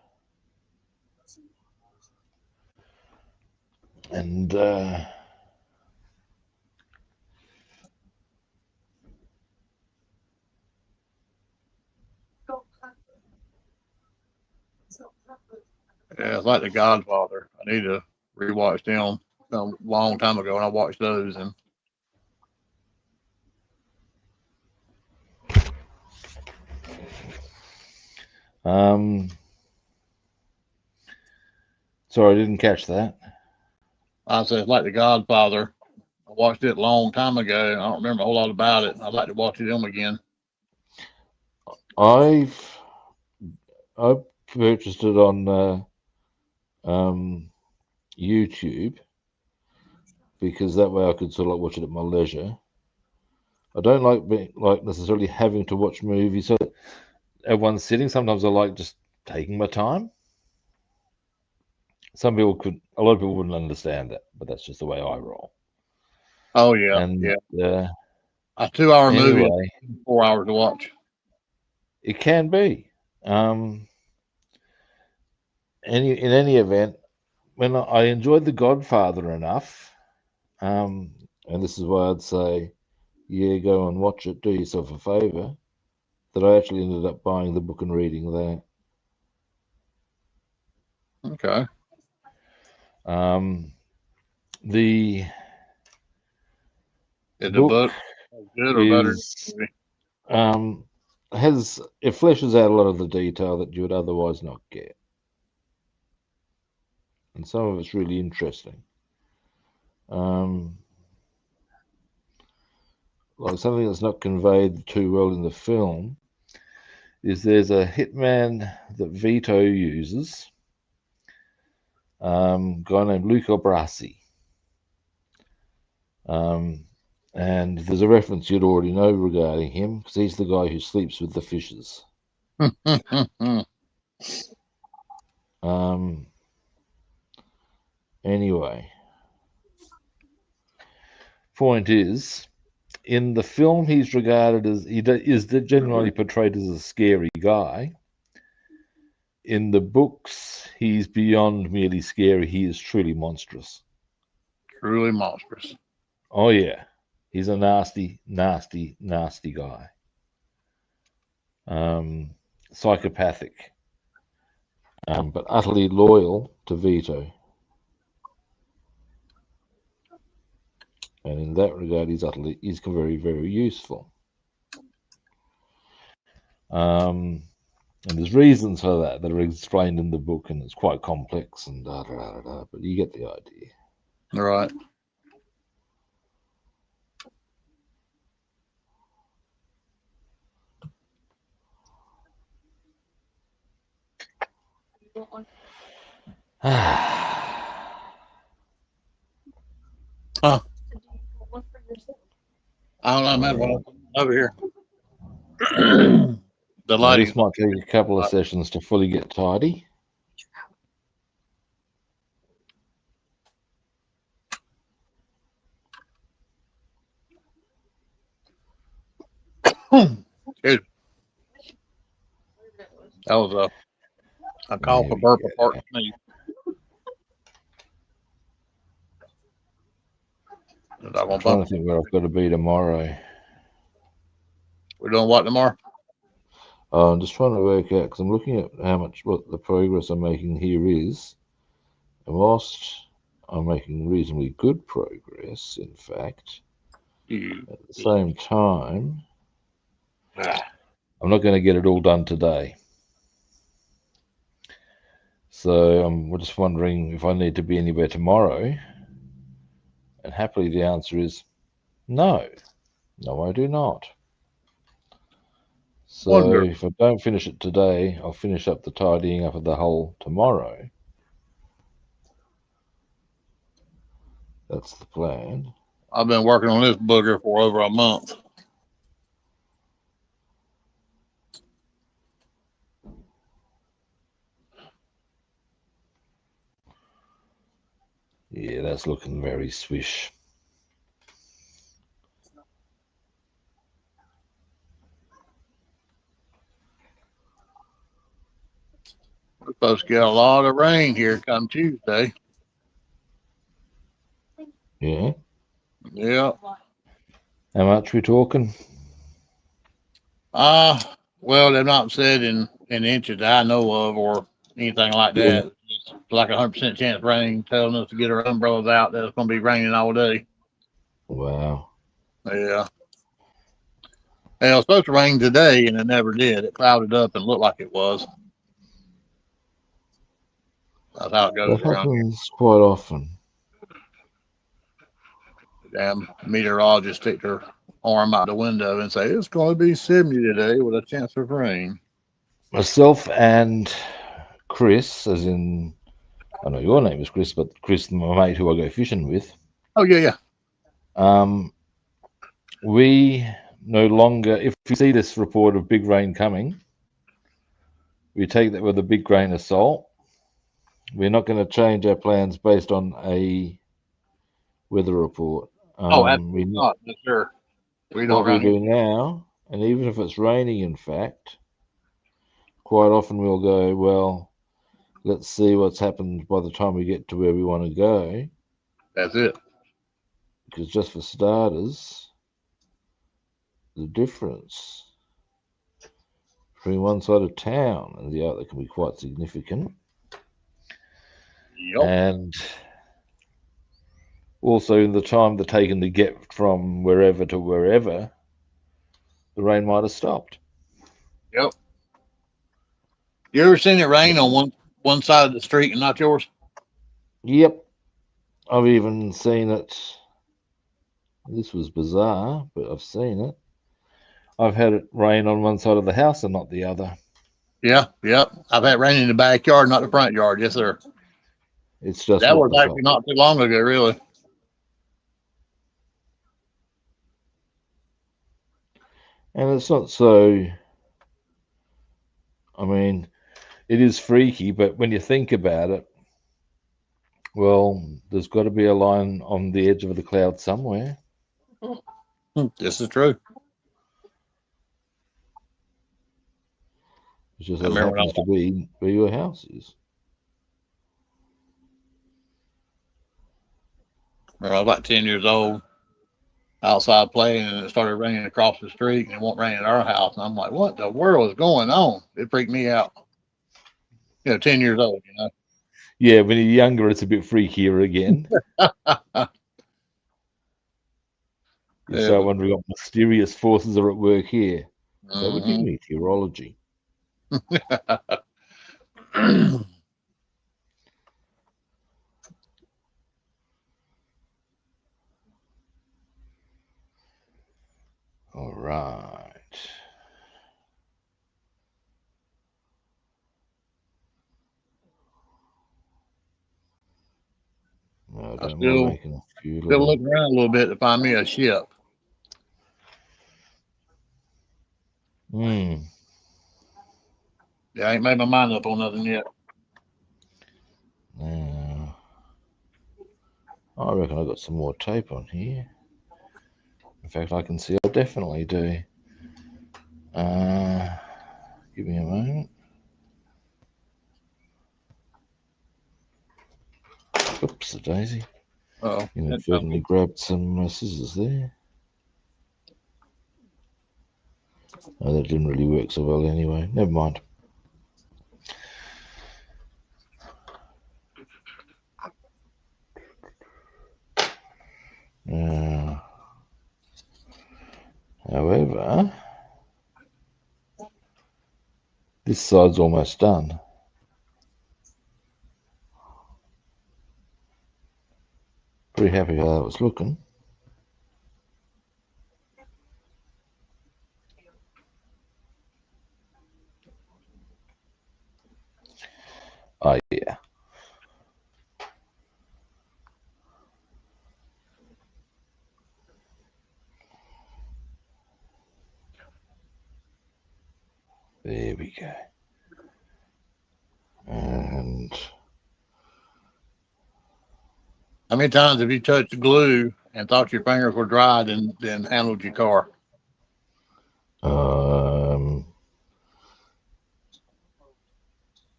And Yeah, it's like The Godfather. I need to rewatch them a long time ago, and I watched those. And sorry, I didn't catch that. I said it's like The Godfather. I watched it a long time ago. I don't remember a whole lot about it. I'd like to watch them again. I purchased it on YouTube because that way I could sort of like watch it at my leisure. I don't like necessarily having to watch movies at one sitting. Sometimes I like just taking my time. A lot of people wouldn't understand that, but that's just the way I roll. Oh yeah, And yeah. A 2 hour movie, anyway, 4 hours to watch. it can be. In any event, when I enjoyed The Godfather enough, and this is why I'd say, yeah, go and watch it. Do yourself a favor. That I actually ended up buying the book and reading that. Okay. The Is the book book good or better than is the movie? it fleshes out a lot of the detail that you would otherwise not get, and some of it's really interesting. Like something that's not conveyed too well in the film is there's a hitman that Vito uses, guy named Luca Brasi. And there's a reference you'd already know regarding him because he's the guy who sleeps with the fishes. Anyway, point is, in the film, he's regarded as is generally portrayed as a scary guy. In the books, he's beyond merely scary. He is truly monstrous. Truly monstrous. Oh yeah, he's a nasty, nasty, nasty guy. Psychopathic, but utterly loyal to Vito. And in that regard, he's very, very useful. And there's reasons for that are explained in the book, and it's quite complex and da da da da. But you get the idea. All right. Huh. I don't know, man. Well, over here. The Now, lighting's this might take a couple of sessions to fully get tidy. Dude, that was a call for burp apart from me. I'm trying to think where I've got to be tomorrow. We're doing what tomorrow? I'm just trying to work out because I'm looking at what the progress I'm making here is. And whilst I'm making reasonably good progress, in fact, at the same time, I'm not going to get it all done today. So I'm just wondering if I need to be anywhere tomorrow. And happily the answer is no. No, I do not. So Wonder. if I don't finish it today, I'll finish up the tidying up of the hole tomorrow. That's the plan. I've been working on this booger for over a month. Yeah, that's looking very swish. We're supposed to get a lot of rain here come Tuesday. Yeah. Yeah. How much we talking? Well, they've not said in inches that I know of or anything like Yeah. that. It's like 100% chance rain, telling us to get our umbrellas out. That it's going to be raining all day. Wow. Yeah. And it was supposed to rain today, and it never did. It clouded up and looked like it was. That's how it goes That around here. happens quite often. Damn meteorologist stick their arm out the window and say it's going to be 70 today with a chance of rain. Myself and Chris, as in, I know your name is Chris, but Chris, my mate who I go fishing with, Oh yeah. we no longer, if we see this report of big rain coming, we take that with a big grain of salt. We're not going to change our plans based on a weather report. Oh, absolutely We not. Yes, sir. We don't what we around here. do now, and even if it's raining, in fact, quite often we'll go, well, let's see what's happened by the time we get to where we want to go. That's it. Because just for starters, the difference between one side of town and the other can be quite significant. Yep. And also, in the time they're taken to get from wherever to wherever, the rain might have stopped. Yep. You ever seen it rain on one side of the street and not yours? Yep, I've even seen it. This was bizarre, but I've seen it. I've had it rain on one side of the house and not the other. Yeah. Yep. I've had rain in the backyard, not the front yard. Yes, sir. It's just That what was the actually fuck. not too long ago, really. And it's not so. I mean, it is freaky, but when you think about it, well, there's got to be a line on the edge of the cloud somewhere. This is true. It just I so remember when I happens to be where your house is. was like 10 years old, outside playing, and it started raining across the street, and it won't rain at our house. And I'm like, what the world is going on? It freaked me out. 10 years old, Yeah, when you're younger, it's a bit freakier again. You It start was. wondering what mysterious forces are at work here. That would be Mhm. meteorology. All right. No, I I don't mind still making a few still little. looking around a little bit to find me a ship. Hmm. Yeah, I ain't made my mind up on nothing yet. Now, I reckon I got some more tape on here. In fact, I can see I definitely do. Uh, Give me a moment. Oops, a daisy. Oh, Inadvertently grabbed some scissors there. Oh, that didn't really work so well anyway. Never mind. Uh, However, This side's almost done. Pretty happy how that was looking. Oh, yeah. There we go. And How many times have you touched glue and thought your fingers were dried and then handled your car?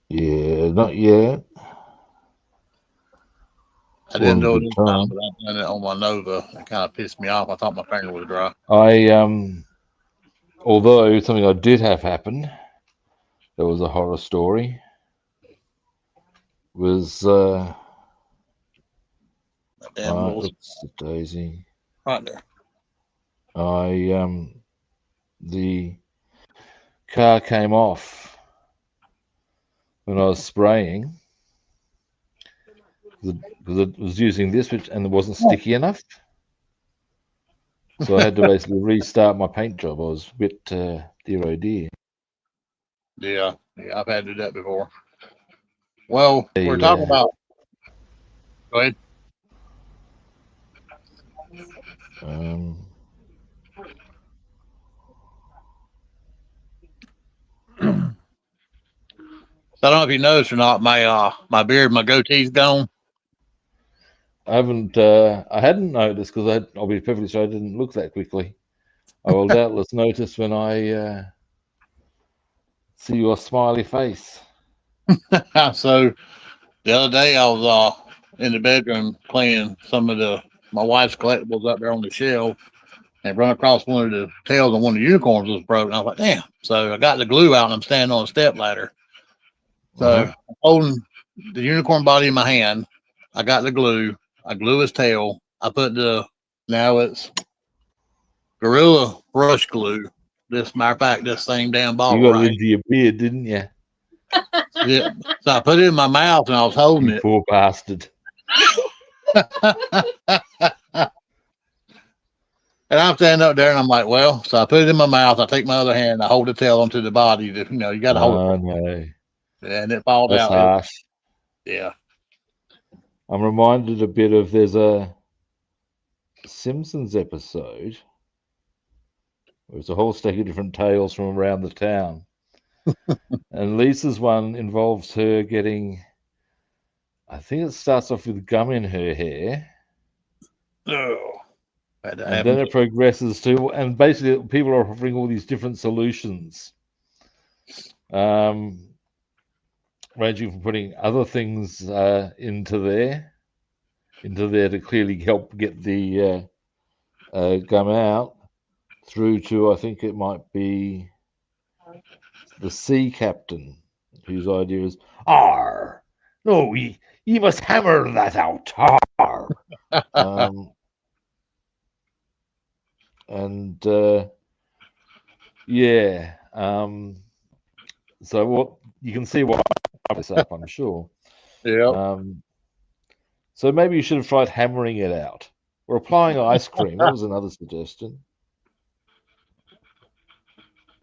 yeah, not yet. I didn't do it Good this time. time, but I've done it on my Nova. It kind of pissed me off. I thought my finger was dry. Although something I did have happen, that was a horror story, was That damn little oops, Daisy. right there. The car came off when I was spraying because it was using this, and it wasn't sticky enough. So I had to basically restart my paint job. I was a bit dear oh dear. Yeah, I've had to do that before. Well, we're talking about. Go ahead. I don't know if you noticed or not. My beard, my goatee's gone. I hadn't noticed because I'll be perfectly sure I didn't look that quickly. I will doubtless notice when I see your smiley face. So the other day I was in the bedroom cleaning some of my wife's collectibles up there on the shelf, and run across one of the tails on one of the unicorns was broken. I was like, damn. So I got the glue out and I'm standing on a step ladder. So I'm holding the unicorn body in my hand. I got the glue. I glue his tail. I put now it's Gorilla brush glue. This matter of fact, this same damn bottle You got right. it into your beard, didn't you? Yeah. So I put it in my mouth and I was holding You it. poor bastard. And I'm standing up there and I'm like, well, so I put it in my mouth. I take my other hand, I hold the tail onto the body. You got to hold it. Oh, no. And it falls That's out. harsh. Yeah. I'm reminded a bit of there's a Simpsons episode where it's a whole stack of different tales from around the town. And Lisa's one involves her getting, I think it starts off with gum in her hair. Oh. And then it progresses to, and basically people are offering all these different solutions, ranging from putting other things into there to clearly help get the gum out, through to, I think it might be the sea captain, whose idea is, "Arr, no, ye must hammer that out, arr." And yeah, so what you can see why I this up, I'm sure. Yeah. So maybe you should have tried hammering it out or applying ice cream. That was another suggestion.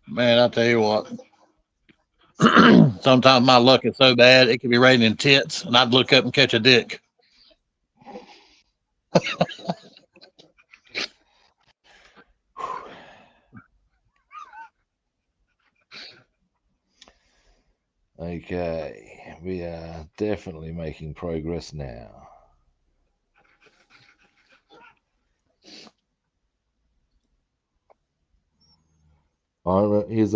Man, I tell you what. Sometimes my luck is so bad it could be raining tits, and I'd look up and catch a dick. Okay, we are definitely making progress now. Here's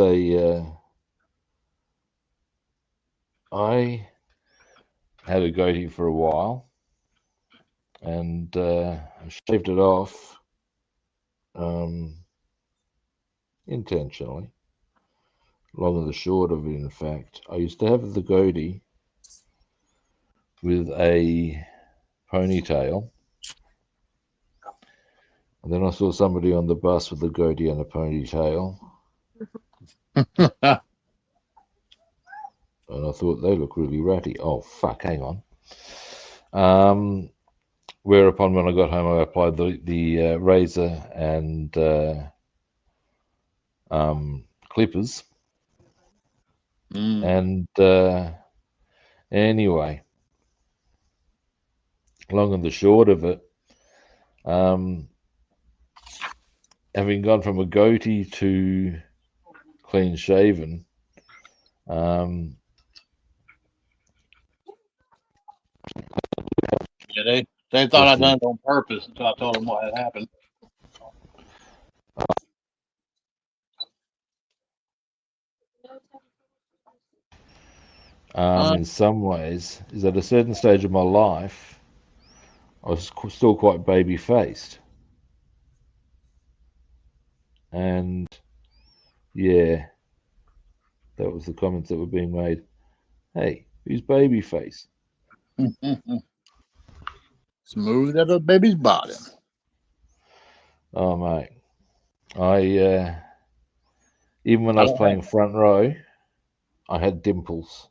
I had a goatee for a while, and I shaved it off intentionally. Long and the short of it, in fact, I used to have the goatee with a ponytail, and then I saw somebody on the bus with a goatee and a ponytail. and I thought they look really ratty. Oh, fuck, hang on. Whereupon, when I got home, I applied the razor and clippers. And anyway, long and the short of it, having gone from a goatee to clean shaven, Yeah, they thought I'd done it on purpose until I told them what had happened. in some ways, is at a certain stage of my life, I was still quite baby faced. And yeah, that was the comments that were being made. Hey, who's baby face? Smooth as a baby's bottom. Oh, mate. I even when I I was don't have playing front row, I had dimples.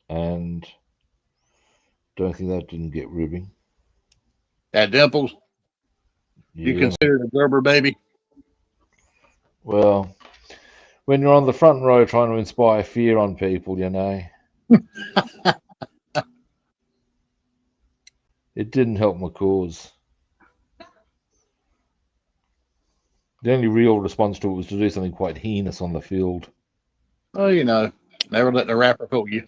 And don't think that didn't get ribbing. that dimples. You Yeah. consider it a Gerber baby? Well, when you're on the front row trying to inspire fear on people, it didn't help my cause. The only real response to it was to do something quite heinous on the field. Oh, never let the rapper fool you.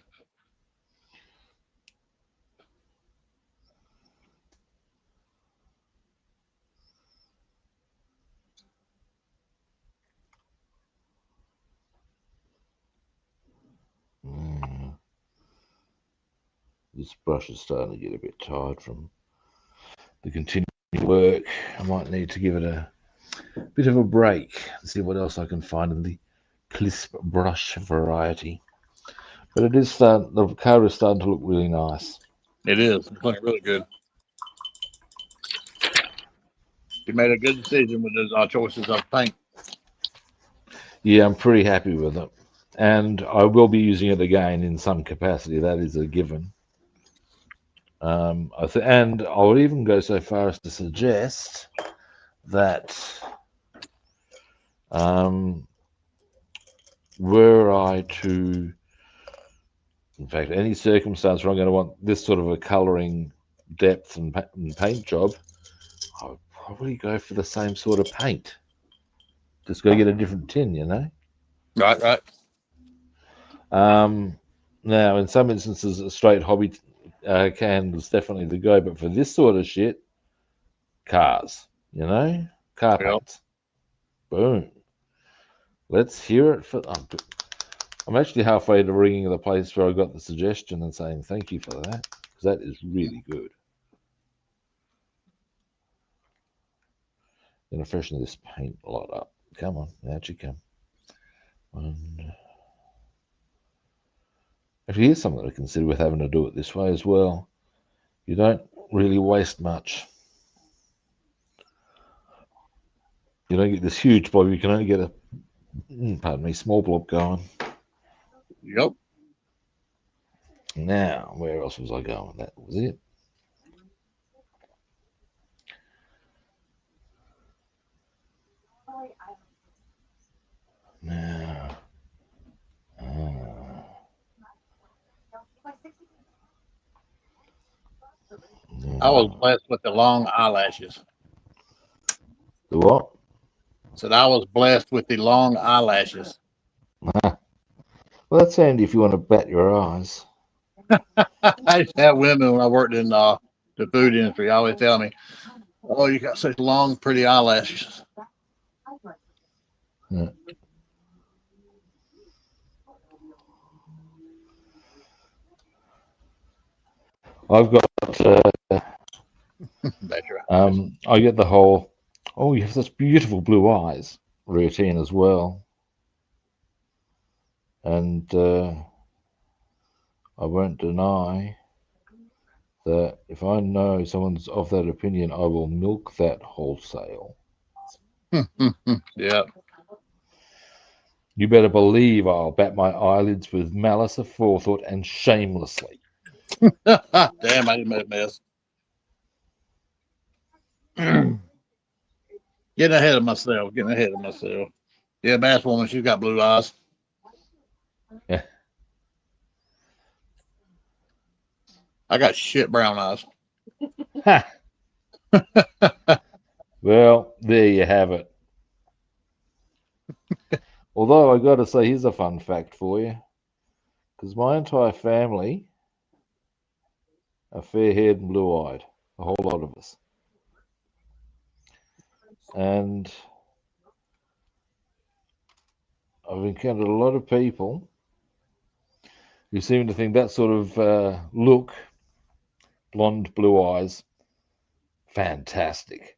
Mm. This brush is starting to get a bit tired from the continued work. I might need to give it a bit of a break and see what else I can find in the crisp brush variety. But the car is starting to look really nice. It is. It's looking really good. You made a good decision with those choices of paint. Yeah, I'm pretty happy with it. And I will be using it again in some capacity. That is a given. And I'll even go so far as to suggest that um, were I to, in fact, any circumstance where I'm going to want this sort of a colouring depth and paint job, I would probably go for the same sort of paint. Just go get a different tin. Right. Now, in some instances, a straight hobby can was definitely the go, but for this sort of shit, cars, car Yep. paints. Boom. Let's hear it for. I'm actually halfway to ringing the place where I got the suggestion and saying thank you for that, because that is really good. Gonna freshen this paint lot up. Come on, out you come. And actually, here's something to consider with having to do it this way as well. You don't really waste much. You don't get this huge blob. You can only get a, pardon me, small blob going. Yep. Now, where else was I going? That was it. Now, I was blessed with the long eyelashes. the what? Said I was blessed with the long eyelashes. Well, that's handy if you want to bat your eyes. I used to have women when I worked in the food industry always tell me, "Oh, you got such long, pretty eyelashes." Yeah. I've got. That's right. I get the whole. Oh, you have such beautiful blue eyes routine as well, and I won't deny that if I know someone's of that opinion, I will milk that wholesale. Yeah. You better believe I'll bat my eyelids with malice aforethought and shamelessly. Damn, I just made a mess. Getting ahead of myself. Getting ahead of myself. Yeah, Bass Woman, she's got blue eyes. Yeah. I got shit brown eyes. Ha! Well, there you have it. Although I got to say, here's a fun fact for you, because my entire family are fair-haired and blue-eyed, a whole lot of us, and I've encountered a lot of people who seem to think that sort of look, blonde, blue eyes, fantastic.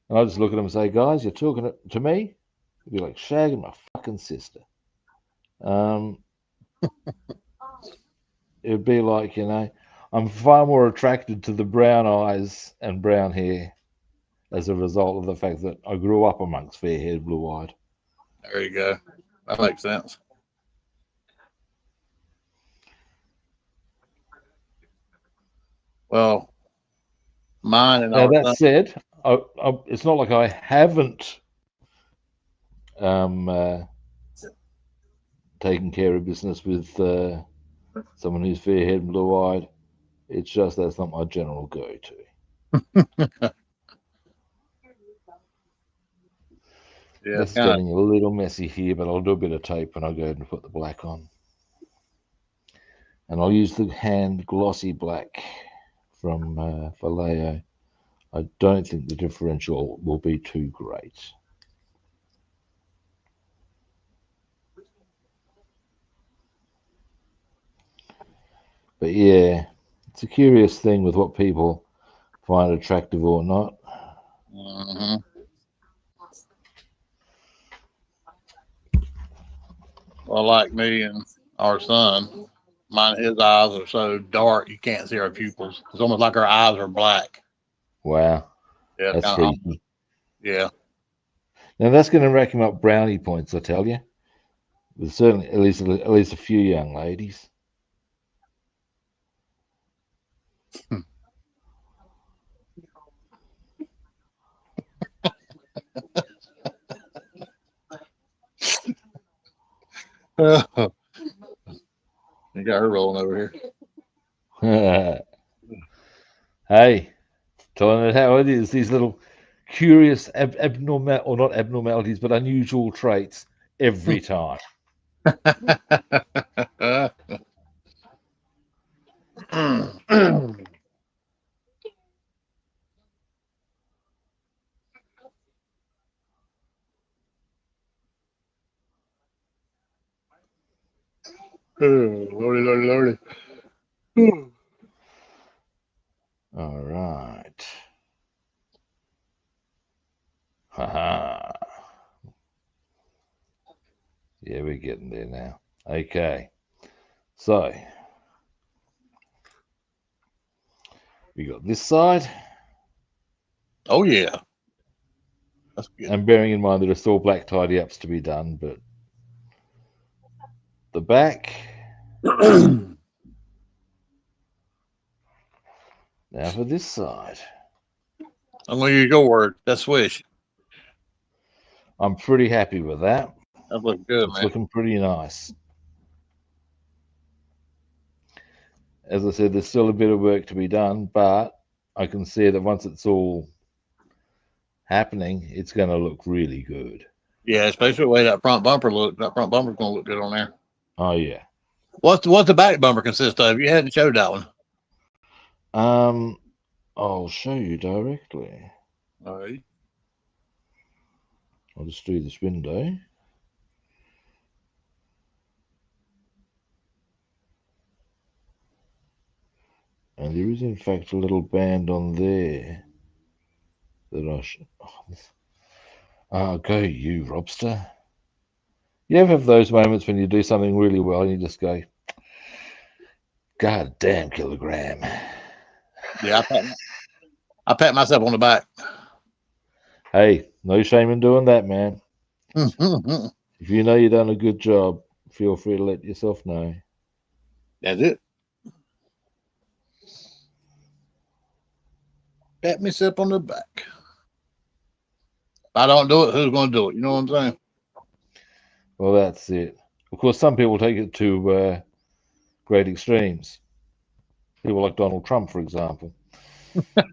And I just look at them and say, guys, you're talking to me? It'd be like shagging my fucking sister. Um, it'd be like, I'm far more attracted to the brown eyes and brown hair as a result of the fact that I grew up amongst fair-haired, blue-eyed. There you go. That makes sense. Well, mine and Now, our that son. said, it's not like I haven't um, uh, taken care of business with someone who's fair-haired and blue-eyed. It's just that's not my general go-to. Yeah, This it's is kind of. getting a little messy here, but I'll do a bit of tape when I go ahead and put the black on. And I'll use the hand glossy black from Vallejo. I don't think the differential will be too great. But yeah, it's a curious thing with what people find attractive or not. Mm-hmm. Well, like me and our son, his eyes are so dark you can't see our pupils. It's almost like our eyes are black. Wow, Yeah, it's that's kind of. freaky. Yeah. Now that's going to rack him up brownie points, I tell you. With certainly at least a few young ladies. You got her rolling over here. Hey, telling it how it is. These little curious abnormal or not abnormalities, but unusual traits every time. Lordy, lordy, lordy. All right. Haha. Yeah, we're getting there now. Okay. So we got this side, Oh yeah, that's good. and bearing in mind there are still black tidy ups to be done, but the back. Now for this side. I'm gonna use your word. That's swish. I'm pretty happy with that. That looks good, It's man. looking pretty nice. As I said, there's still a bit of work to be done, but I can see that once it's all happening, it's going to look really good. Yeah, especially the way that front bumper looks. That front bumper's gonna look good on there. Oh yeah. What's the back bumper consist of? You hadn't showed that one. Um, I'll show you directly. All right. I'll just do this window. And there is in fact a little band on there that I should. Go you, Robster. You ever have those moments when you do something really well and you just go, God damn kilogram. Yeah, I pat myself on the back. Hey, no shame in doing that, man. If you know you've done a good job, feel free to let yourself know. That's it. Pat me up on the back. If I don't do it, who's going to do it? You know what I'm saying? Well, that's it. Of course, some people take it to great extremes. People like Donald Trump, for example.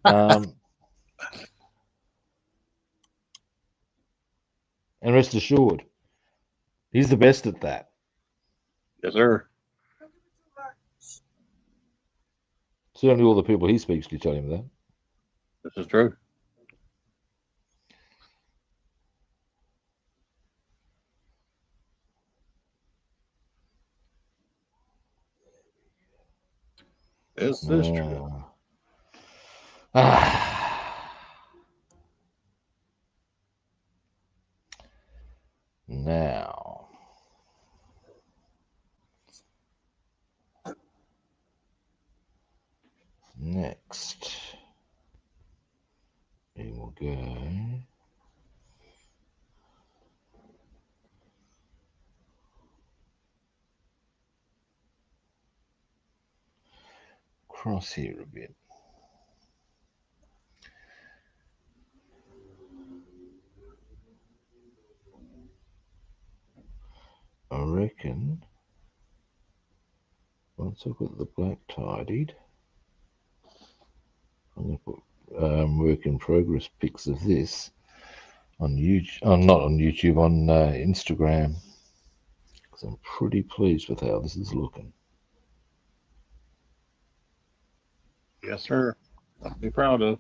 And rest assured, he's the best at that. Yes, sir. Certainly, all the people he speaks to tell him that. This is true. This is true. Now, next, we will go. Cross here a bit. I reckon once I've got the black tidied, I'm going to put work in progress pics of this on YouTube. Oh, not on YouTube, on Instagram. Because I'm pretty pleased with how this is looking. Yes, sir. I'll be proud of.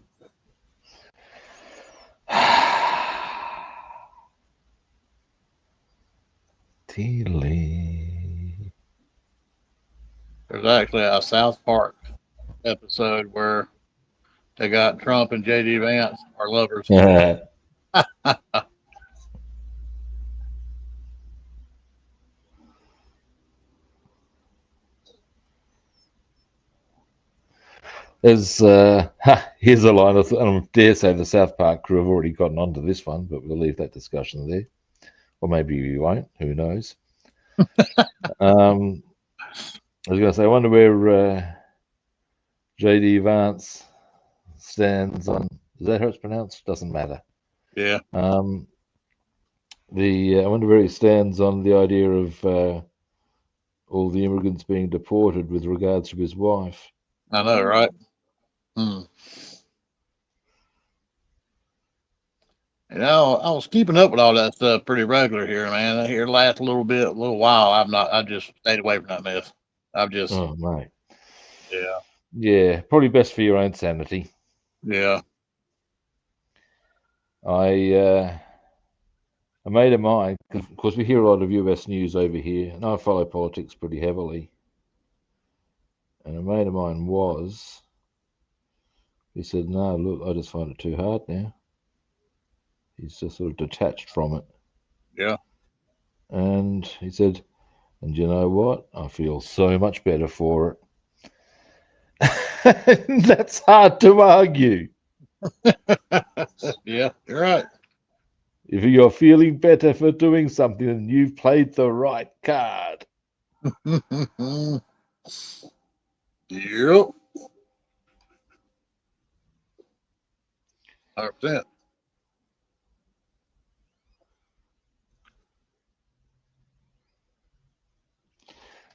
Italeri. There's actually a South Park episode where they got Trump and JD Vance are lovers. There's here's a line. I dare say the South Park crew have already gotten onto this one, but we'll leave that discussion there. Or maybe we won't. Who knows? I was going to say, I wonder where JD Vance stands on. Is that how it's pronounced? Doesn't matter. Yeah. I wonder where he stands on the idea of all the immigrants being deported with regards to his wife. I know, right? Hmm. You know, I was keeping up with all that stuff pretty regular here, man. Here last a little while. I just stayed away from that mess. I've just, Oh, mate. yeah, Yeah, probably best for your own sanity. yeah, A mate of mine, of course, we hear a lot of US news over here, and I follow politics pretty heavily. And a mate of mine he said, no, look, I just find it too hard now. He's just sort of detached from it. yeah. And he said, and you know what? I feel so much better for it. That's hard to argue. Yeah, you're right. If you're feeling better for doing something, then you've played the right card. Yep. 100%.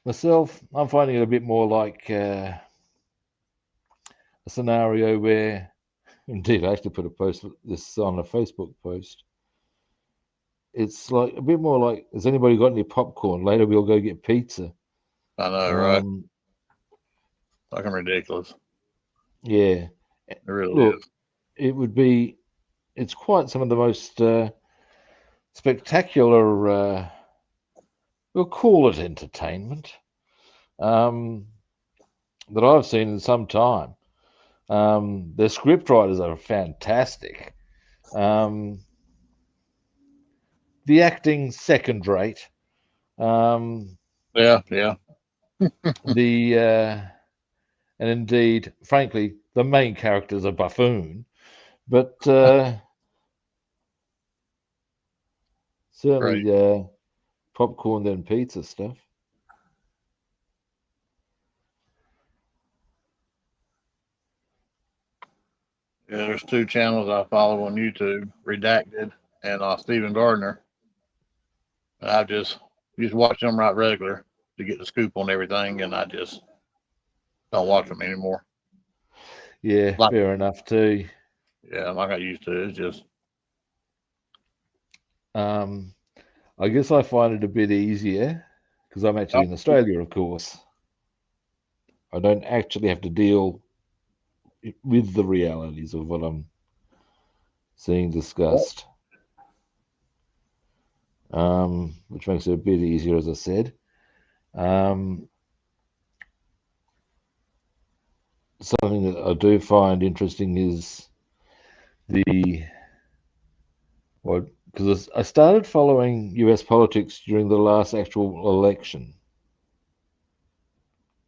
Myself, I'm finding it a bit more like a scenario where, indeed, I actually put this on a Facebook post. It's like a bit more like, has anybody got any popcorn? Later we'll go get pizza. I know, right? Fucking ridiculous. Yeah. It really Look, is. it's quite some of the most spectacular, we'll call it entertainment, that I've seen in some time. The script writers are fantastic. The acting second rate. Yeah, yeah. And indeed, frankly, the main character is a buffoon, but Right. certainly popcorn than pizza stuff. Yeah, there's two channels I follow on YouTube, Redacted and Stephen Gardner. And I just watch them right regular to get the scoop on everything, and I just don't watch them anymore. Yeah, Like, fair enough too. yeah, like I used to. It's just Um, I guess I find it a bit easier because I'm oh, actually in Australia, of course. I don't actually have to deal with the realities of what I'm seeing discussed, which makes it a bit easier, as I said. Um, Something that I do find interesting is the what because I started following US politics during the last actual election.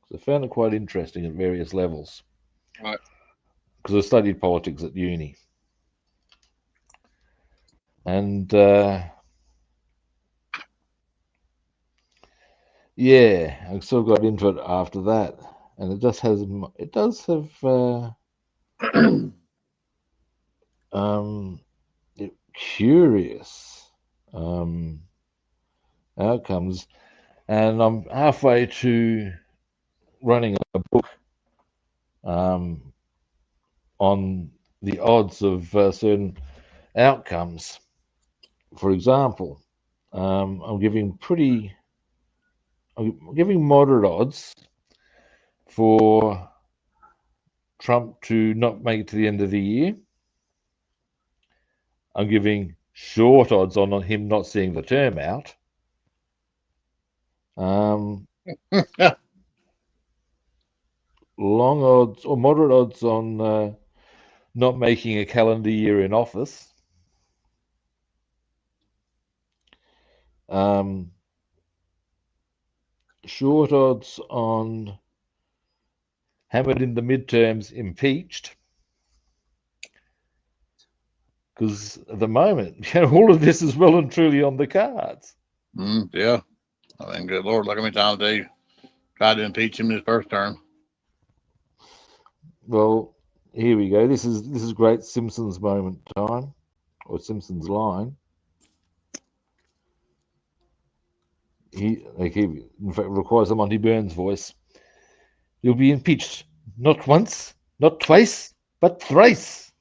So I found it quite interesting at various levels right. because I studied politics at uni. And yeah, I sort of got into it after that, and it does have um, curious um, outcomes, and I'm halfway to running a book um, on the odds of certain outcomes. For example, I'm giving moderate odds for Trump to not make it to the end of the year. I'm giving short odds on him not seeing the term out. Um, Long odds or moderate odds on not making a calendar year in office. Um, Short odds on hammered in the midterms, impeached. Because at the moment, all of this is well and truly on the cards. Yeah. I mean, good Lord, look how many times they tried to impeach him in his first term. Well, here we go. This is great Simpsons moment time, or Simpsons line. He in fact requires a Monty Burns voice. You'll be impeached not once, not twice, but thrice.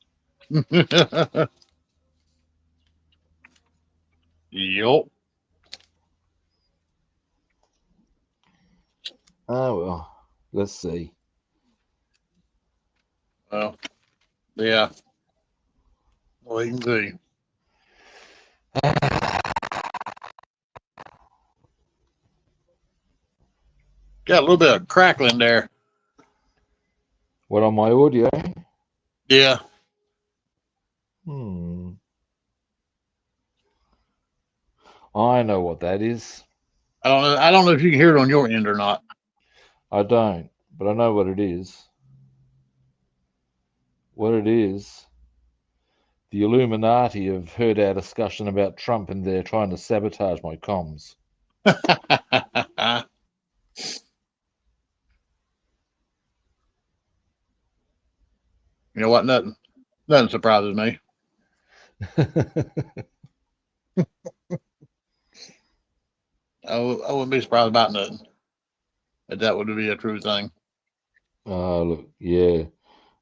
Yup. Oh well, let's see. Well, yeah. We can see. Got a little bit of crackling there. What on my audio? Yeah. Hmm. I know what that is. I don't know. I don't know if you can hear it on your end or not. I don't, but I know what it is. What it is, the Illuminati have heard our discussion about Trump and they're trying to sabotage my comms. You know what? Nothing surprises me. I wouldn't be surprised about nothing. That would be a true thing. Oh, look, yeah.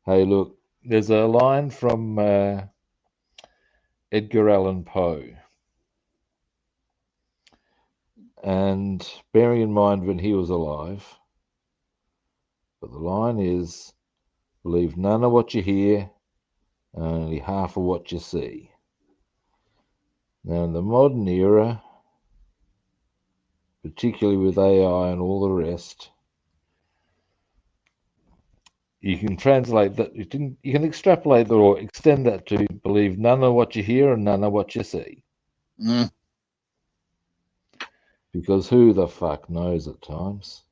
Hey, look, there's a line from Edgar Allan Poe. And bearing in mind when he was alive, but the line is believe none of what you hear and only half of what you see. Now, in the modern era, particularly with AI and all the rest, you can translate that, you can extrapolate that or extend that to believe none of what you hear and none of what you see. Mm, Because who the fuck knows at times?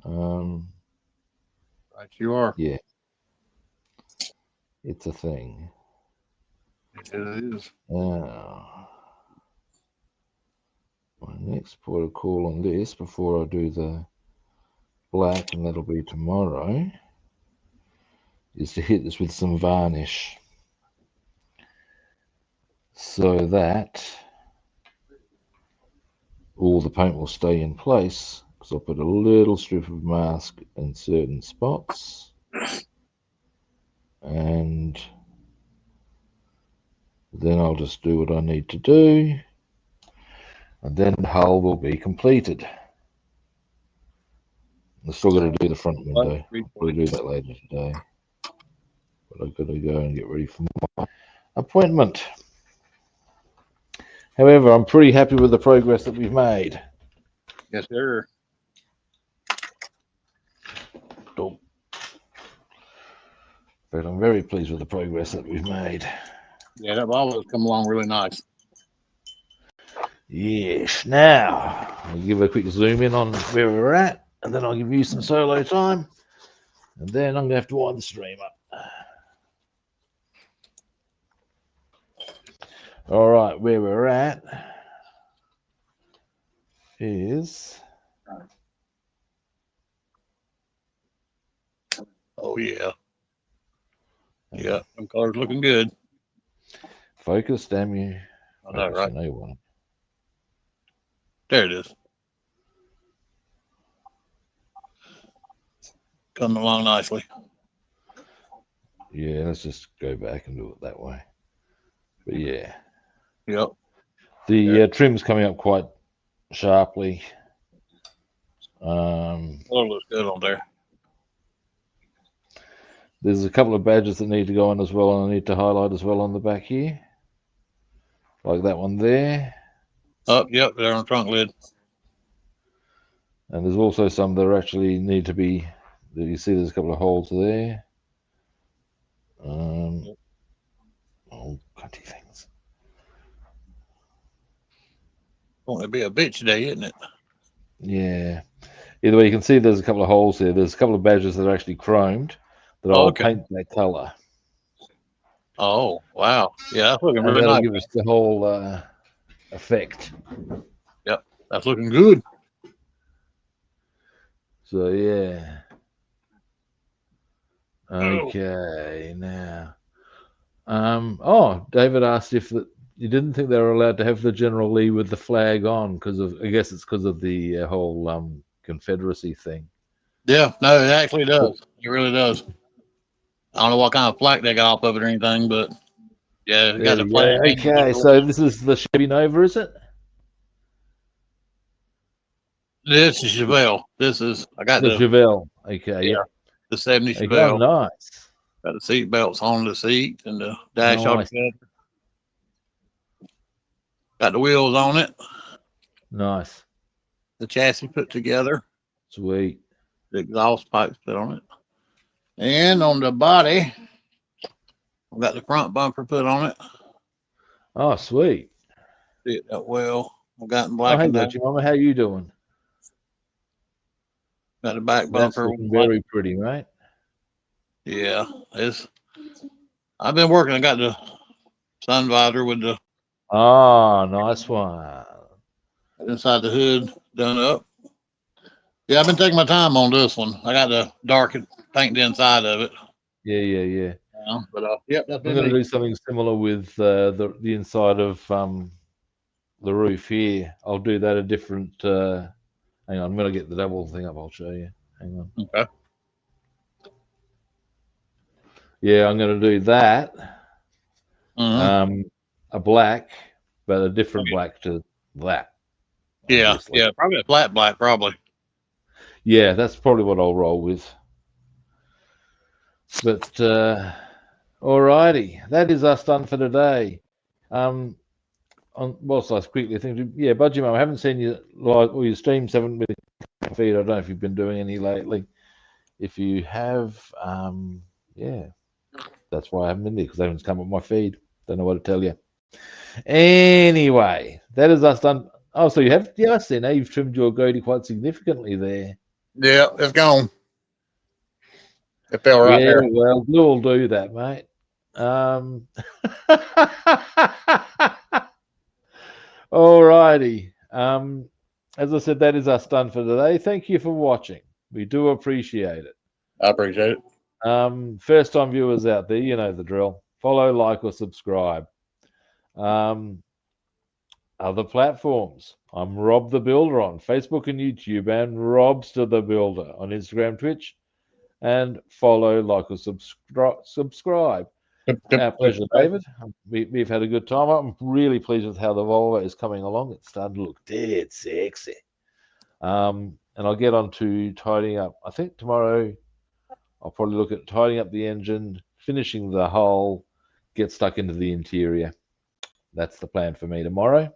Um, right, you are. yeah, it's a thing. It is. Uh, My next port of call on this before I do the black, and that'll be tomorrow, is to hit this with some varnish so that all the paint will stay in place, because I'll put a little strip of mask in certain spots, and then I'll just do what I need to do, and then the hull will be completed. I've still got to do the front window. I'll probably do that later today, but I've got to go and get ready for my appointment. However, I'm pretty happy with the progress that we've made. Yes, sir. But I'm very pleased with the progress that we've made. Yeah, that Volvo's come along really nice. Yes. Now, I'll give a quick zoom in on where we're at, and then I'll give you some solo time, and then I'm going to have to wind the stream up. All right, where we're at is... Oh, yeah. Yeah, them colors looking good. Focus, damn you. I know, right? No one. There it is. Coming along nicely. Yeah, let's just go back and do it that way. But yeah. Yep. The trim's coming up quite sharply. Color looks good on there. There's a couple of badges that need to go on as well, and I need to highlight as well on the back here. Like that one there. Oh, yep, they're on the trunk lid. And there's also some that actually need to be, that you see there's a couple of holes there. Oh, cunty things. Won't it be a bitch day, isn't it? Yeah. Either way, you can see there's a couple of holes there. There's a couple of badges that are actually chromed that I'll paint that color. Oh, wow. Yeah, that's looking really that'll nice. Give us the whole effect. Yep, that's looking good. So, yeah. Okay, now. David asked if you didn't think they were allowed to have the General Lee with the flag on because of, I guess it's because of the whole Confederacy thing. Yeah, no, it actually does. It really does. I don't know what kind of flag they got off of it or anything, but yeah, it got the flag. Okay, so this is the Chevy Nova, is it? This is Chevelle. I got the Chevelle. Okay, yeah. The 70 okay, Chevelle. oh, nice. Got the seat belts on the seat and the dash on the Got the wheels on it. Nice. The chassis put together. Sweet. The exhaust pipes put on it. And on the body, I've got the front bumper put on it. Oh, sweet. See it that well. I've got in black and white. Mama, how you doing? Got the back bumper. Very pretty, right? Yeah, I've been working. I got the sun visor with the. Oh, nice one. Inside the hood done up. Yeah, I've been taking my time on this one. I got the dark paint the inside of it. Yeah. But yep, that's I'm going to do something similar with the inside of the roof here. I'll do that a different. Hang on, I'm going to get the double thing up. I'll show you. Hang on. Okay. Yeah, I'm going to do that. Mm-hmm. A black, but a different black to that. Yeah, obviously. Yeah, probably a flat black, probably. Yeah, that's probably what I'll roll with. But alrighty, that is us done for today. Whilst I quickly think, yeah, Budgie Mum, I haven't seen you live, or your streams haven't been feed. I don't know if you've been doing any lately. If you have, yeah, that's why I haven't been there, because they haven't come up my feed. Don't know what to tell you. Anyway, that is us done. Oh, so you have, yeah, I see now you've trimmed your goatee quite significantly there. Yeah, it's gone. It fell right there. Well, we'll do that, mate. All righty. As I said, that is us done for today. Thank you for watching. We do appreciate it. I appreciate it. First time viewers out there, you know the drill. Follow, like, or subscribe. Other platforms. I'm Rob the Builder on Facebook and YouTube, and Robster the Builder on Instagram, Twitch, and follow, like, or subscribe. Our pleasure, David. We've had a good time. I'm really pleased with how the Volvo is coming along. It's starting to look dead sexy. And I'll get on to tidying up. I think tomorrow I'll probably look at tidying up the engine, finishing the hull, get stuck into the interior. That's the plan for me tomorrow.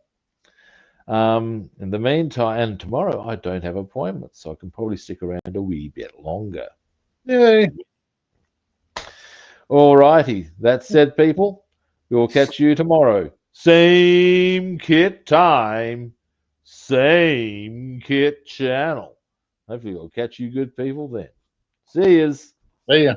In the meantime, and tomorrow I don't have appointments, so I can probably stick around a wee bit longer. Yay. All righty. That said, people, we'll catch you tomorrow. Same kit time, same kit channel. Hopefully we'll catch you good people then. See yous. See ya.